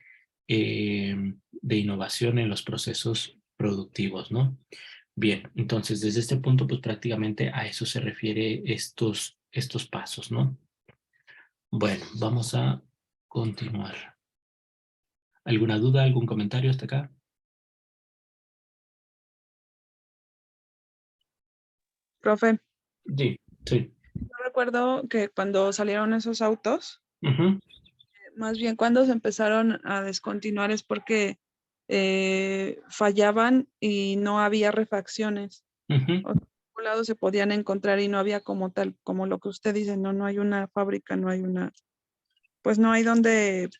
innovación en los procesos productivos, ¿no? Bien, entonces desde este punto, pues prácticamente a eso se refiere estos pasos, ¿no? Bueno, vamos a continuar. ¿Alguna duda, algún comentario hasta acá? Profe, Sí, sí. yo recuerdo que cuando salieron esos autos, Ujú, más bien cuando se empezaron a descontinuar es porque fallaban y no había refacciones. ujú. O sea, algún lado se podían encontrar y no había como tal, como lo que usted dice, no hay una fábrica, no hay una, pues no hay donde,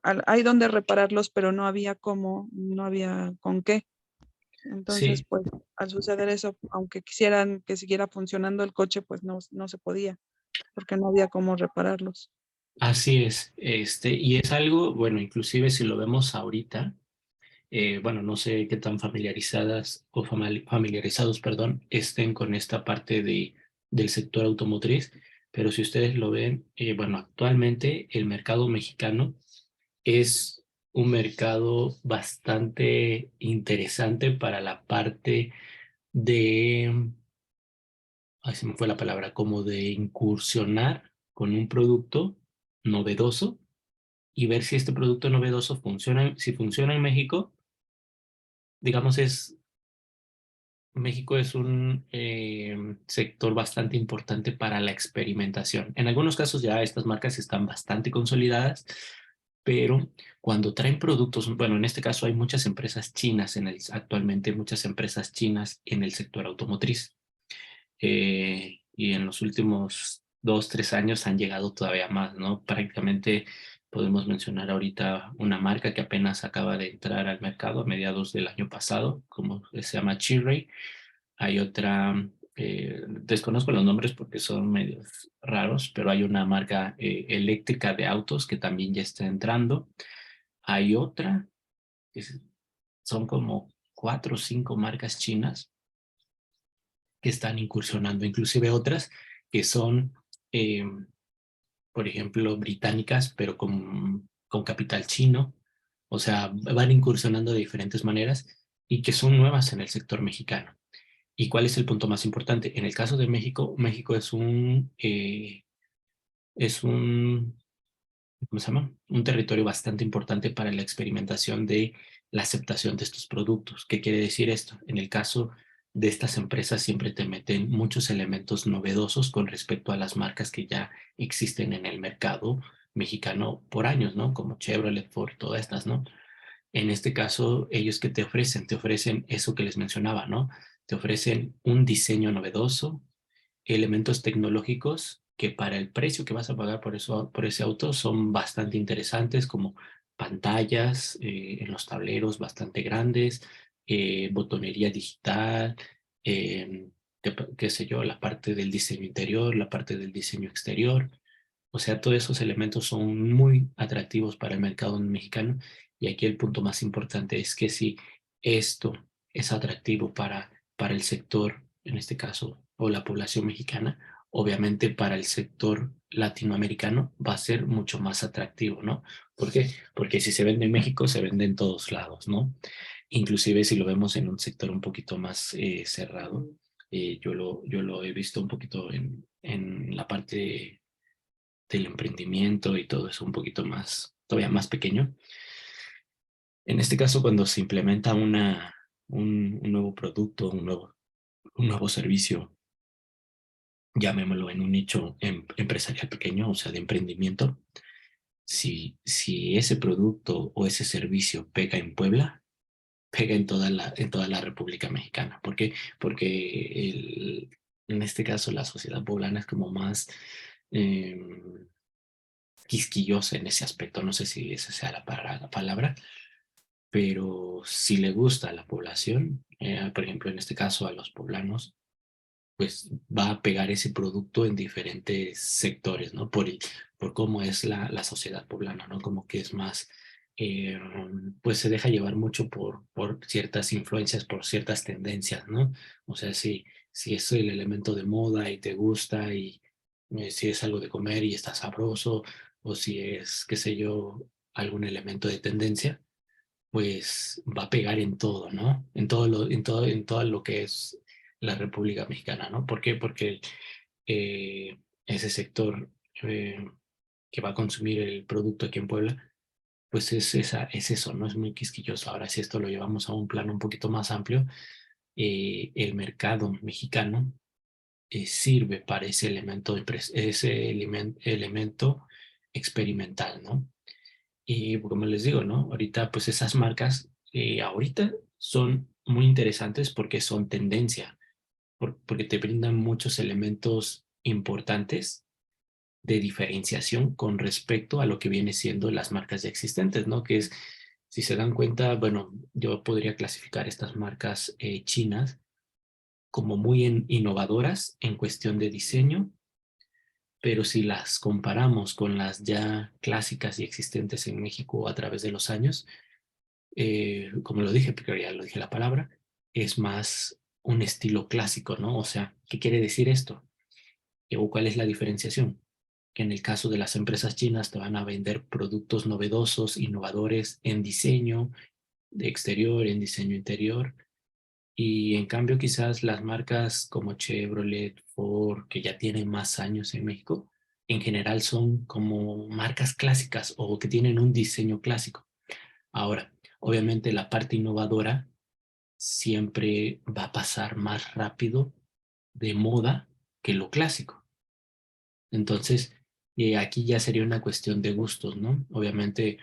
hay donde repararlos, pero no había cómo, no había con qué. Entonces, Sí, pues al suceder eso, aunque quisieran que siguiera funcionando el coche, pues no se podía, porque no había cómo repararlos. así es. Y es algo, bueno, inclusive si lo vemos ahorita, bueno, no sé qué tan familiarizadas o familiarizados, perdón, estén con esta parte del sector automotriz, pero si ustedes lo ven, bueno, actualmente el mercado mexicano es un mercado bastante interesante para la parte de, ay, se me fue la palabra, como de incursionar con un producto novedoso y ver si este producto novedoso funciona, si funciona en México, digamos, México es un sector bastante importante para la experimentación. En algunos casos ya estas marcas están bastante consolidadas, pero cuando traen productos, bueno, en este caso hay muchas empresas chinas actualmente muchas empresas chinas en el sector automotriz. Y en los últimos 2, 3 años han llegado todavía más, ¿no? Prácticamente podemos mencionar ahorita una marca que apenas acaba de entrar al mercado a mediados del año pasado, como se llama Chery. Hay otra, desconozco los nombres porque son medios raros, pero hay una marca eléctrica de autos que también ya está entrando. Hay otra, que son como 4 o 5 marcas chinas que están incursionando, inclusive otras que son, eh, por ejemplo, británicas, pero con capital chino. O sea, van incursionando de diferentes maneras y que son nuevas en el sector mexicano. ¿Y cuál es el punto más importante? En el caso de México, México es un, ¿cómo se llama? Un territorio bastante importante para la experimentación de la aceptación de estos productos. ¿Qué quiere decir esto? En el caso de estas empresas siempre te meten muchos elementos novedosos con respecto a las marcas que ya existen en el mercado mexicano por años, ¿no? Como Chevrolet, Ford, todas estas, ¿no? En este caso, ellos que te ofrecen, eso que les mencionaba, ¿no? Te ofrecen un diseño novedoso, elementos tecnológicos que para el precio que vas a pagar por eso, por ese auto son bastante interesantes, como pantallas en los tableros bastante grandes, botonería digital, eh, qué sé yo, la parte del diseño interior, la parte del diseño exterior. O sea, todos esos elementos son muy atractivos para el mercado mexicano y aquí el punto más importante es que si esto es atractivo para el sector, en este caso, o la población mexicana, obviamente para el sector latinoamericano va a ser mucho más atractivo, ¿no? ¿Por qué? Porque si se vende en México, se vende en todos lados, ¿no? Inclusive si lo vemos en un sector un poquito más cerrado, yo lo he visto un poquito en la parte del emprendimiento y todo eso un poquito más, todavía más pequeño. En este caso, cuando se implementa un nuevo producto, un nuevo servicio, llamémoslo en un nicho empresarial pequeño, o sea, de emprendimiento, si ese producto o ese servicio pega en Puebla, pega en toda la República Mexicana. ¿Por qué? Porque en este caso la sociedad poblana es como más eh, quisquillosa en ese aspecto. No sé si esa sea la palabra, pero si le gusta a la población, por ejemplo, en este caso a los poblanos, pues va a pegar ese producto en diferentes sectores, ¿no? Por cómo es la sociedad poblana, ¿no? Como que es más, eh, pues se deja llevar mucho por ciertas influencias, por ciertas tendencias, ¿no? O sea, si es el elemento de moda y te gusta y si es algo de comer y está sabroso, o si es, qué sé yo, algún elemento de tendencia, pues va a pegar en todo, ¿no? En todo lo que es la República Mexicana, ¿no? ¿Por qué? Porque ese sector eh, que va a consumir el producto aquí en Puebla, pues es eso, ¿no? Es muy quisquilloso. Ahora, si esto lo llevamos a un plano un poquito más amplio, el mercado mexicano sirve para ese elemento, elemento experimental, ¿no? Y como les digo, ¿no? Ahorita, pues esas marcas, ahorita son muy interesantes porque son tendencia. porque te brindan muchos elementos importantes de diferenciación con respecto a lo que viene siendo las marcas ya existentes, ¿no? Que es, si se dan cuenta, bueno, yo podría clasificar estas marcas chinas como muy innovadoras en cuestión de diseño, pero si las comparamos con las ya clásicas y existentes en México a través de los años, como lo dije, porque ya lo dije la palabra, es más un estilo clásico, ¿no? O sea, ¿qué quiere decir esto? ¿O cuál es la diferenciación? Que en el caso de las empresas chinas te van a vender productos novedosos, innovadores en diseño de exterior, en diseño interior, y en cambio quizás las marcas como Chevrolet, Ford, que ya tienen más años en México, en general son como marcas clásicas o que tienen un diseño clásico. Ahora, obviamente la parte innovadora siempre va a pasar más rápido de moda que lo clásico. Entonces, aquí ya sería una cuestión de gustos, ¿no? Obviamente,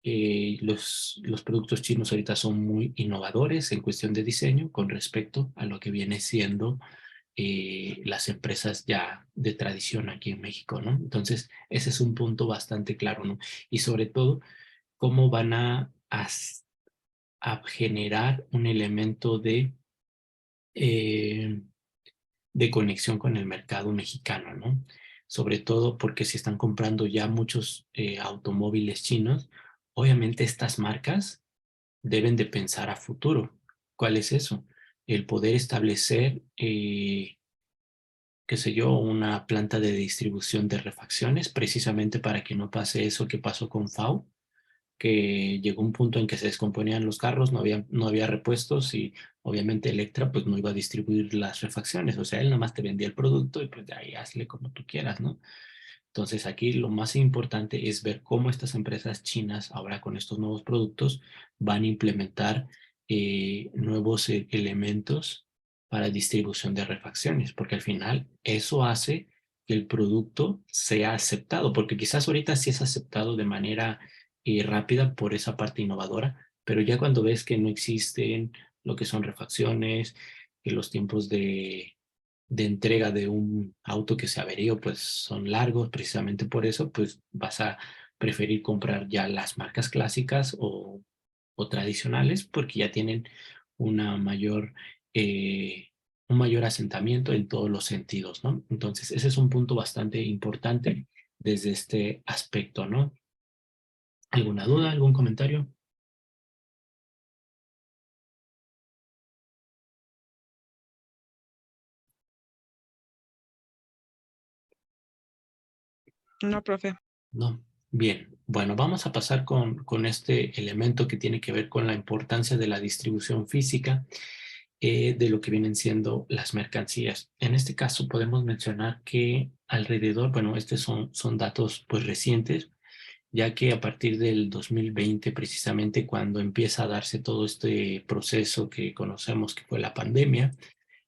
los productos chinos ahorita son muy innovadores en cuestión de diseño con respecto a lo que viene siendo las empresas ya de tradición aquí en México, ¿no? Entonces, ese es un punto bastante claro, ¿no? Y sobre todo, cómo van a generar un elemento eh, de conexión con el mercado mexicano, ¿no? Sobre todo porque si están comprando ya muchos automóviles chinos, obviamente estas marcas deben de pensar a futuro. ¿Cuál es eso? El poder establecer, qué sé yo, una planta de distribución de refacciones, precisamente para que no pase eso que pasó con FAU, que llegó un punto en que se descomponían los carros, no había repuestos y obviamente Electra pues no iba a distribuir las refacciones, o sea, él nada más te vendía el producto y pues de ahí hazle como tú quieras, ¿no? Entonces aquí lo más importante es ver cómo estas empresas chinas ahora con estos nuevos productos van a implementar nuevos elementos para distribución de refacciones, porque al final eso hace que el producto sea aceptado, porque quizás ahorita sí es aceptado de manera rápida por esa parte innovadora, pero ya cuando ves que no existen lo que son refacciones, que los tiempos de entrega de un auto que se averió, pues son largos, precisamente por eso, pues vas a preferir comprar ya las marcas clásicas o tradicionales porque ya tienen una mayor, eh, un mayor asentamiento en todos los sentidos, ¿no? Entonces, ese es un punto bastante importante desde este aspecto, ¿no? ¿Alguna duda, algún comentario? No, profe. No. Bien, bueno, vamos a pasar con este elemento que tiene que ver con la importancia de la distribución física de lo que vienen siendo las mercancías. En este caso podemos mencionar que alrededor, bueno, estos son datos pues recientes, ya que a partir del 2020, precisamente cuando empieza a darse todo este proceso que conocemos que fue la pandemia,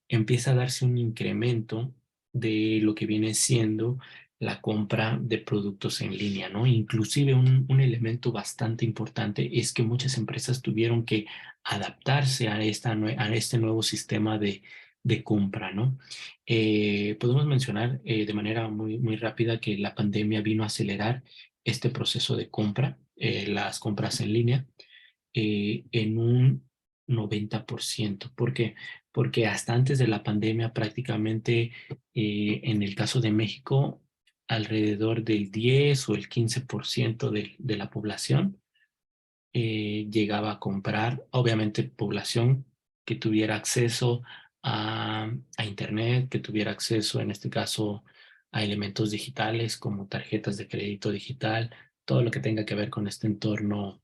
empieza a darse un incremento de lo que viene siendo la compra de productos en línea, ¿no? Inclusive un elemento bastante importante es que muchas empresas tuvieron que adaptarse a este nuevo sistema de compra, ¿no? Podemos mencionar de manera muy, muy rápida que la pandemia vino a acelerar este proceso de compra, las compras en línea, en un 90%. ¿Por qué? Porque hasta antes de la pandemia prácticamente en el caso de México alrededor del 10 o el 15% de la población llegaba a comprar, obviamente población que tuviera acceso a Internet, que tuviera acceso en este caso a elementos digitales como tarjetas de crédito digital, todo lo que tenga que ver con este entorno,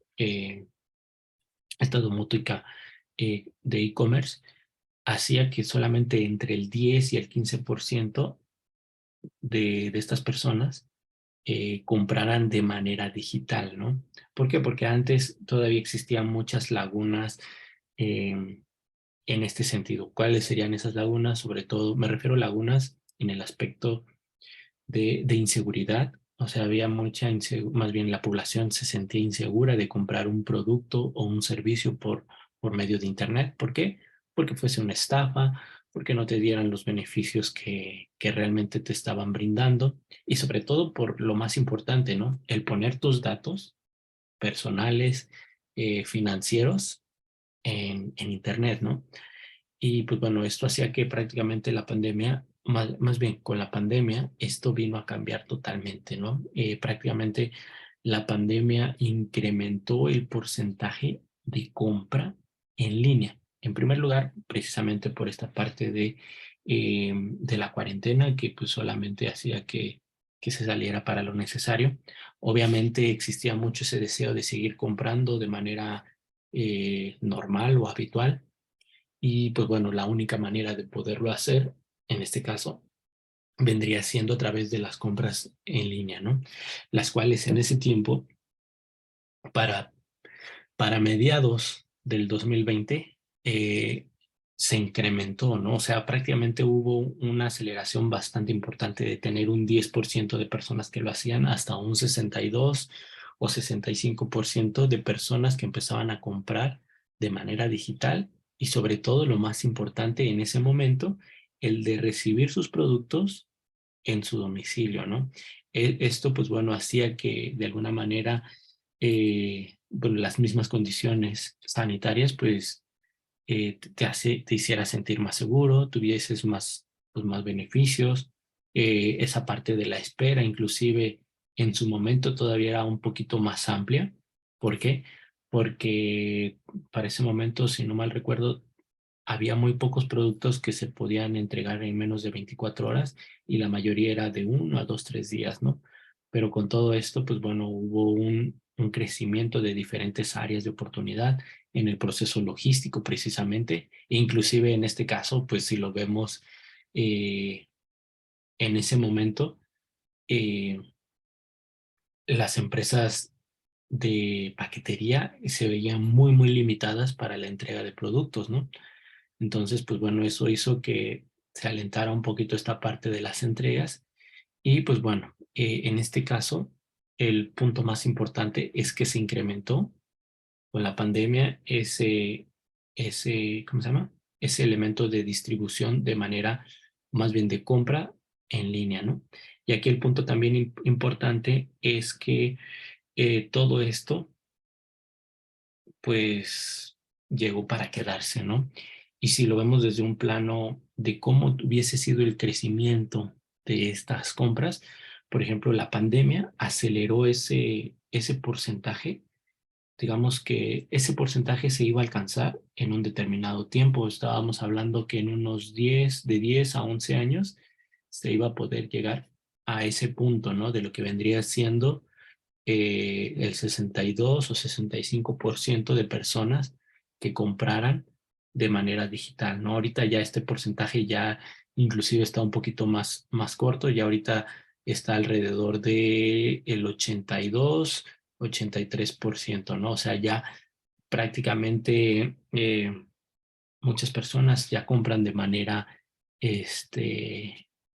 esta domótica de e-commerce, hacía que solamente entre el 10 y el 15% de estas personas compraran de manera digital, ¿no? ¿Por qué? Porque antes todavía existían muchas lagunas en este sentido. ¿Cuáles serían esas lagunas? Sobre todo, me refiero a lagunas en el aspecto de inseguridad. O sea, había mucha más bien la población se sentía insegura de comprar un producto o un servicio por medio de Internet. ¿Por qué? Porque fuese una estafa, porque no te dieran los beneficios que realmente te estaban brindando y sobre todo por lo más importante, ¿no? El poner tus datos personales, financieros en Internet, ¿no? Y pues bueno, esto hacía que prácticamente la pandemia, más bien con la pandemia, esto vino a cambiar totalmente, ¿no? Prácticamente la pandemia incrementó el porcentaje de compra en línea. En primer lugar, precisamente por esta parte de la cuarentena, que pues solamente hacía que se saliera para lo necesario. Obviamente existía mucho ese deseo de seguir comprando de manera normal o habitual y pues bueno, la única manera de poderlo hacer, en este caso, vendría siendo a través de las compras en línea, ¿no? Las cuales en ese tiempo, para, para mediados del 2020, se incrementó, ¿no? O sea, prácticamente hubo una aceleración bastante importante de tener un 10% de personas que lo hacían hasta un 62 o 65% de personas que empezaban a comprar de manera digital y sobre todo lo más importante en ese momento, el de recibir sus productos en su domicilio, ¿no? Esto, pues bueno, hacía que de alguna manera, bueno, las mismas condiciones sanitarias, pues te hiciera sentir más seguro, tuvieses más, pues, más beneficios, esa parte de la espera, inclusive en su momento todavía era un poquito más amplia. ¿Por qué? Porque para ese momento, si no mal recuerdo, había muy pocos productos que se podían entregar en menos de 24 horas y la mayoría era de 1 a 2, 3 días, ¿no? Pero con todo esto, pues bueno, hubo un crecimiento de diferentes áreas de oportunidad en el proceso logístico precisamente, e inclusive en este caso, pues si lo vemos eh, en ese momento, eh, las empresas de paquetería se veían muy, muy limitadas para la entrega de productos, ¿no? Entonces, pues bueno, eso hizo que se alentara un poquito esta parte de las entregas y pues bueno, en este caso, el punto más importante es que se incrementó con la pandemia ¿cómo se llama? Ese elemento de distribución de manera más bien de compra en línea, ¿no? Y aquí el punto también importante es que todo esto pues llegó para quedarse, ¿no? Y si lo vemos desde un plano de cómo hubiese sido el crecimiento de estas compras, por ejemplo, la pandemia aceleró ese porcentaje. Digamos que ese porcentaje se iba a alcanzar en un determinado tiempo. Estábamos hablando que en unos de 10 a 11 años, se iba a poder llegar a ese punto, ¿no? De lo que vendría siendo el 62 o 65% de personas que compraran de manera digital, ¿no? Ahorita ya este porcentaje ya inclusive está un poquito más corto, ya ahorita está alrededor de el 82, 83%, ¿no? O sea, ya prácticamente muchas personas ya compran de manera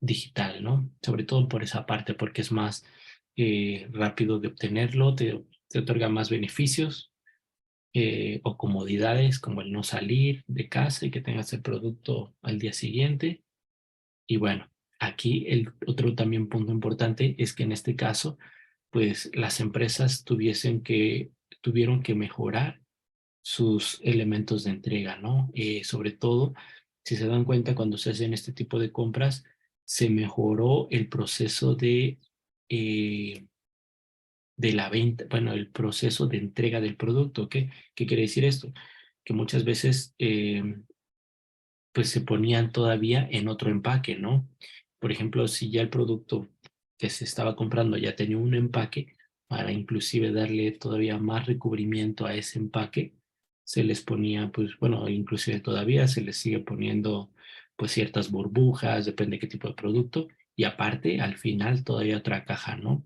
digital, ¿no? Sobre todo por esa parte, porque es más rápido de obtenerlo, te otorga más beneficios o comodidades como el no salir de casa y que tengas el producto al día siguiente. Y bueno, aquí el otro también punto importante es que en este caso, pues las empresas tuvieron que mejorar sus elementos de entrega, ¿no? Sobre todo, si se dan cuenta, cuando se hacen este tipo de compras, se mejoró el proceso eh, de la venta, bueno, el proceso de entrega del producto. ¿Qué quiere decir esto? Que muchas veces pues se ponían todavía en otro empaque, ¿no? Por ejemplo, si ya el producto que se estaba comprando ya tenía un empaque, para inclusive darle todavía más recubrimiento a ese empaque, se les ponía, pues bueno, inclusive todavía se les sigue poniendo pues ciertas burbujas, depende de qué tipo de producto, y aparte al final todavía otra caja, ¿no?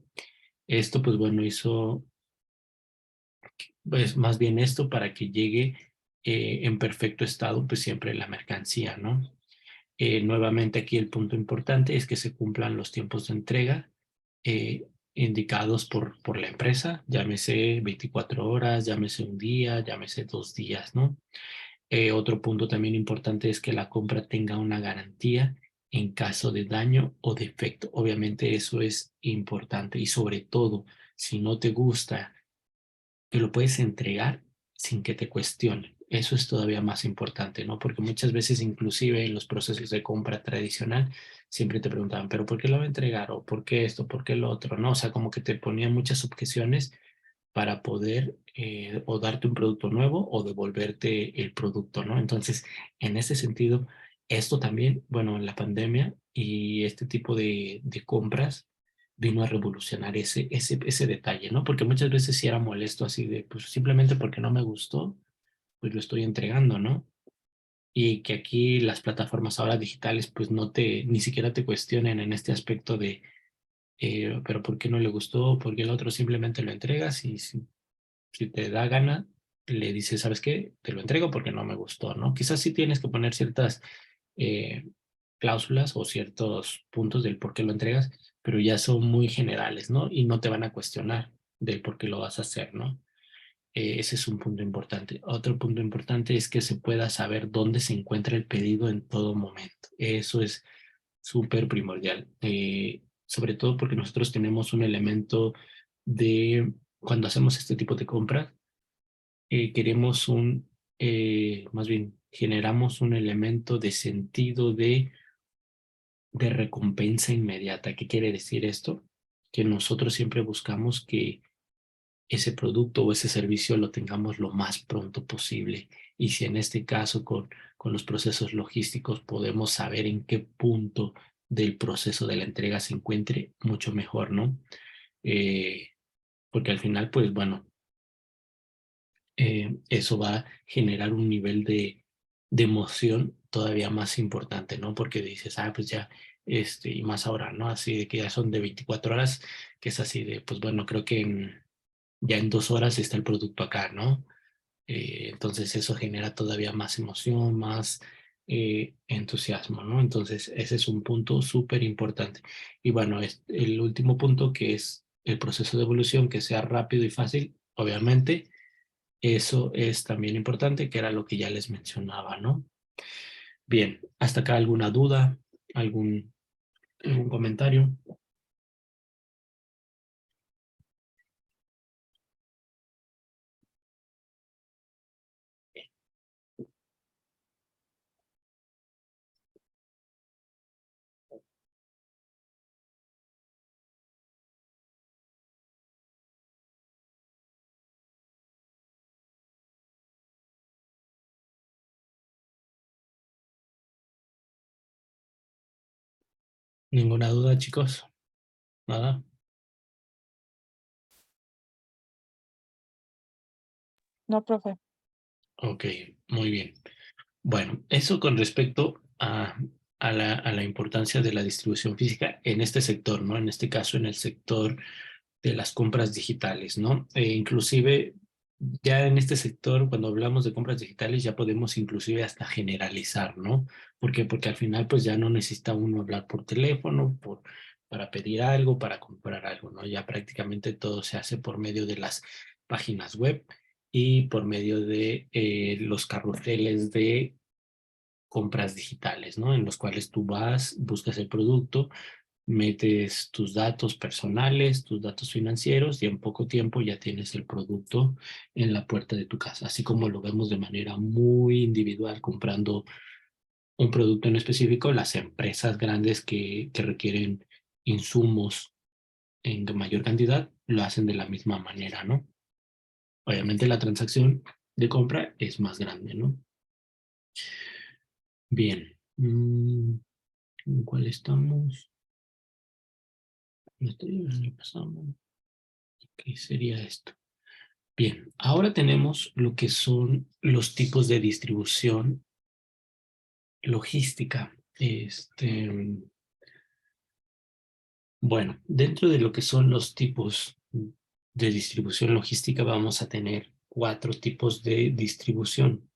Esto pues bueno hizo pues más bien esto para que llegue en perfecto estado pues siempre la mercancía, ¿no? Nuevamente aquí el punto importante es que se cumplan los tiempos de entrega eh, indicados por la empresa, llámese 24 horas, llámese un día, llámese 2 días, ¿no? Otro punto también importante es que la compra tenga una garantía en caso de daño o defecto. Obviamente eso es importante y sobre todo, si no te gusta, que lo puedes entregar sin que te cuestionen. Eso es todavía más importante, ¿no? Porque muchas veces, inclusive en los procesos de compra tradicional, siempre te preguntaban, ¿pero por qué lo va a entregar? ¿O por qué esto? ¿Por qué lo otro? ¿No? O sea, como que te ponían muchas objeciones para poder o darte un producto nuevo o devolverte el producto, ¿no? Entonces, en ese sentido, esto también, bueno, en la pandemia y este tipo de compras vino a revolucionar ese detalle, ¿no? Porque muchas veces sí era molesto así de, pues simplemente porque no me gustó, pues lo estoy entregando, ¿no? Y que aquí las plataformas ahora digitales pues ni siquiera te cuestionen en este aspecto de, pero ¿por qué no le gustó? ¿Por qué el otro simplemente lo entregas? Y si te da gana, le dices, ¿sabes qué? Te lo entrego porque no me gustó, ¿no? Quizás sí tienes que poner ciertas eh, cláusulas o ciertos puntos del por qué lo entregas, pero ya son muy generales, ¿no? Y no te van a cuestionar del por qué lo vas a hacer, ¿no? Ese es un punto importante. Otro punto importante es que se pueda saber dónde se encuentra el pedido en todo momento. Eso es súper primordial. Sobre todo porque nosotros tenemos un elemento de, cuando hacemos este tipo de compras, queremos más bien, generamos un elemento de sentido de recompensa inmediata. ¿Qué quiere decir esto? Que nosotros siempre buscamos que ese producto o ese servicio lo tengamos lo más pronto posible. Y si en este caso con los procesos logísticos podemos saber en qué punto del proceso de la entrega se encuentre, mucho mejor, ¿no? Eh, Porque al final, pues bueno, eso va a generar un nivel de emoción todavía más importante, ¿no? Porque dices, pues ya, y más ahora, ¿no? Así de que ya son de 24 horas, que es así de, pues bueno, creo que ya en 2 horas está el producto acá, ¿no? Entonces eso genera todavía más emoción, más entusiasmo, ¿no? Entonces ese es un punto súper importante. Y bueno, el último punto que es el proceso de evolución, que sea rápido y fácil, obviamente eso es también importante, que era lo que ya les mencionaba, ¿no? Bien, hasta acá alguna duda, algún comentario. ¿Ninguna duda, chicos? ¿Nada? No, profe. Ok, muy bien. Bueno, eso con respecto a la importancia de la distribución física en este sector, ¿no? En este caso, en el sector de las compras digitales, ¿no? Inclusive, ya en este sector, cuando hablamos de compras digitales, ya podemos inclusive hasta generalizar, ¿no? ¿Por qué? Porque al final, pues ya no necesita uno hablar por teléfono, para pedir algo, para comprar algo, ¿no? Ya prácticamente todo se hace por medio de las páginas web y por medio de los carruseles de compras digitales, ¿no? En los cuales tú vas, buscas el producto, metes tus datos personales, tus datos financieros y en poco tiempo ya tienes el producto en la puerta de tu casa, así como lo vemos de manera muy individual comprando un producto en específico, las empresas grandes que requieren insumos en mayor cantidad lo hacen de la misma manera, ¿no? Obviamente la transacción de compra es más grande, ¿no? Bien. ¿En cuál estamos? Pasamos. ¿Qué sería esto? Bien, ahora tenemos lo que son los tipos de distribución logística. Bueno, dentro de lo que son los tipos de distribución logística, vamos a tener 4 tipos de distribución.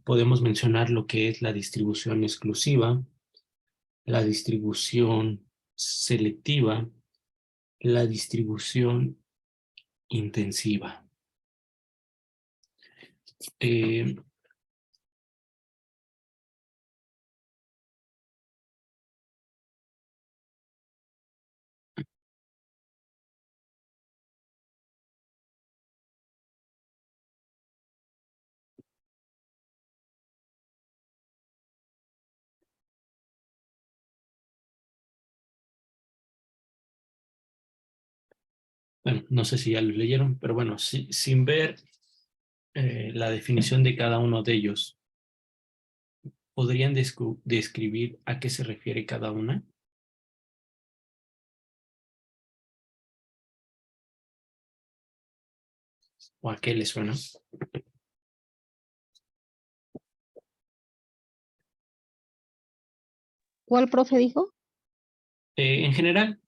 Podemos mencionar lo que es la distribución exclusiva, la distribución selectiva, la distribución intensiva. Eh, bueno, no sé si ya lo leyeron, pero bueno, sin ver la definición de cada uno de ellos, ¿podrían describir a qué se refiere cada una? ¿O a qué les suena? ¿Cuál profe dijo? En general,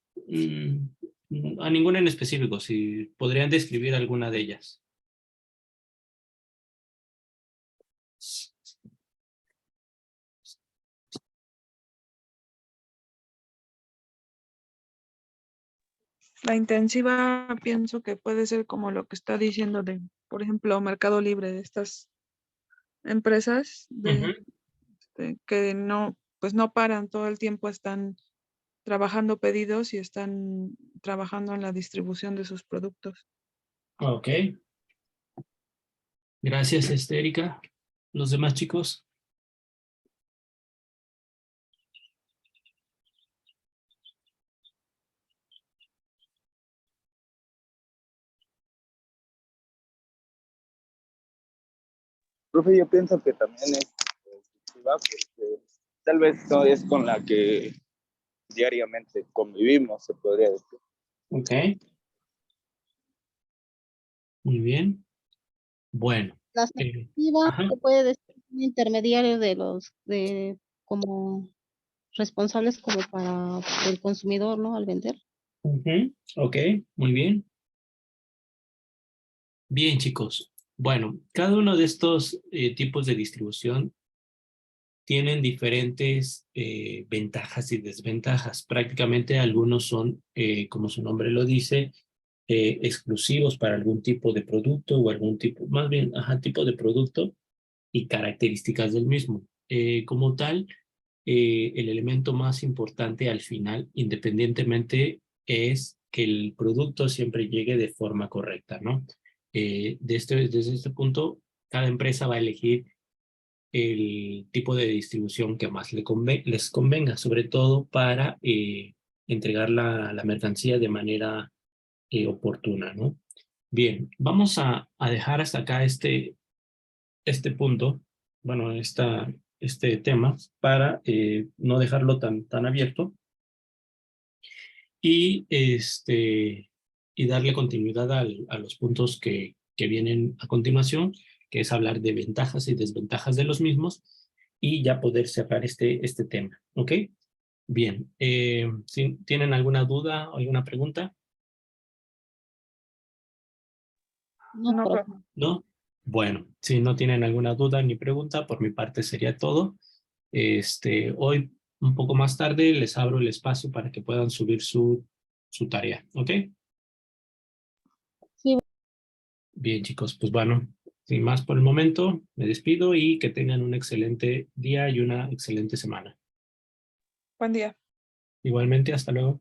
a ninguna en específico, si podrían describir alguna de ellas. La intensiva pienso que puede ser como lo que está diciendo de, por ejemplo, Mercado Libre, de estas empresas que no, pues no paran, todo el tiempo están trabajando pedidos y están trabajando en la distribución de sus productos. Ok. Gracias, Erika. ¿Los demás chicos? Profe, yo pienso que también es positiva porque tal vez no es con la que diariamente convivimos, se podría decir. Ok. Muy bien. Bueno. La asertiva Ajá. se puede decir un intermediario como responsables como para el consumidor, ¿no? Al vender. Ok, muy bien. Bien, chicos. Bueno, cada uno de estos tipos de distribución tienen diferentes ventajas y desventajas. Prácticamente algunos son, como su nombre lo dice, exclusivos para algún tipo de producto o algún tipo, más bien, tipo de producto y características del mismo. Como tal, el elemento más importante al final, independientemente, es que el producto siempre llegue de forma correcta, ¿no? Desde este punto, cada empresa va a elegir el tipo de distribución que más les convenga, sobre todo para entregar la mercancía de manera oportuna, ¿no? Bien, vamos a dejar hasta acá este punto, bueno, este tema, para no dejarlo tan abierto y, y darle continuidad a los puntos que vienen a continuación, que es hablar de ventajas y desventajas de los mismos y ya poder cerrar este tema, ¿ok? Bien, si tienen alguna duda o alguna pregunta, No, No, profe. profe. ¿no? Bueno, si no tienen alguna duda ni pregunta, por mi parte sería todo. Hoy, un poco más tarde, les abro el espacio para que puedan subir su tarea, ¿ok? Sí, Bien, chicos, pues bueno, sin más por el momento, me despido y que tengan un excelente día y una excelente semana. Buen día. Igualmente, hasta luego.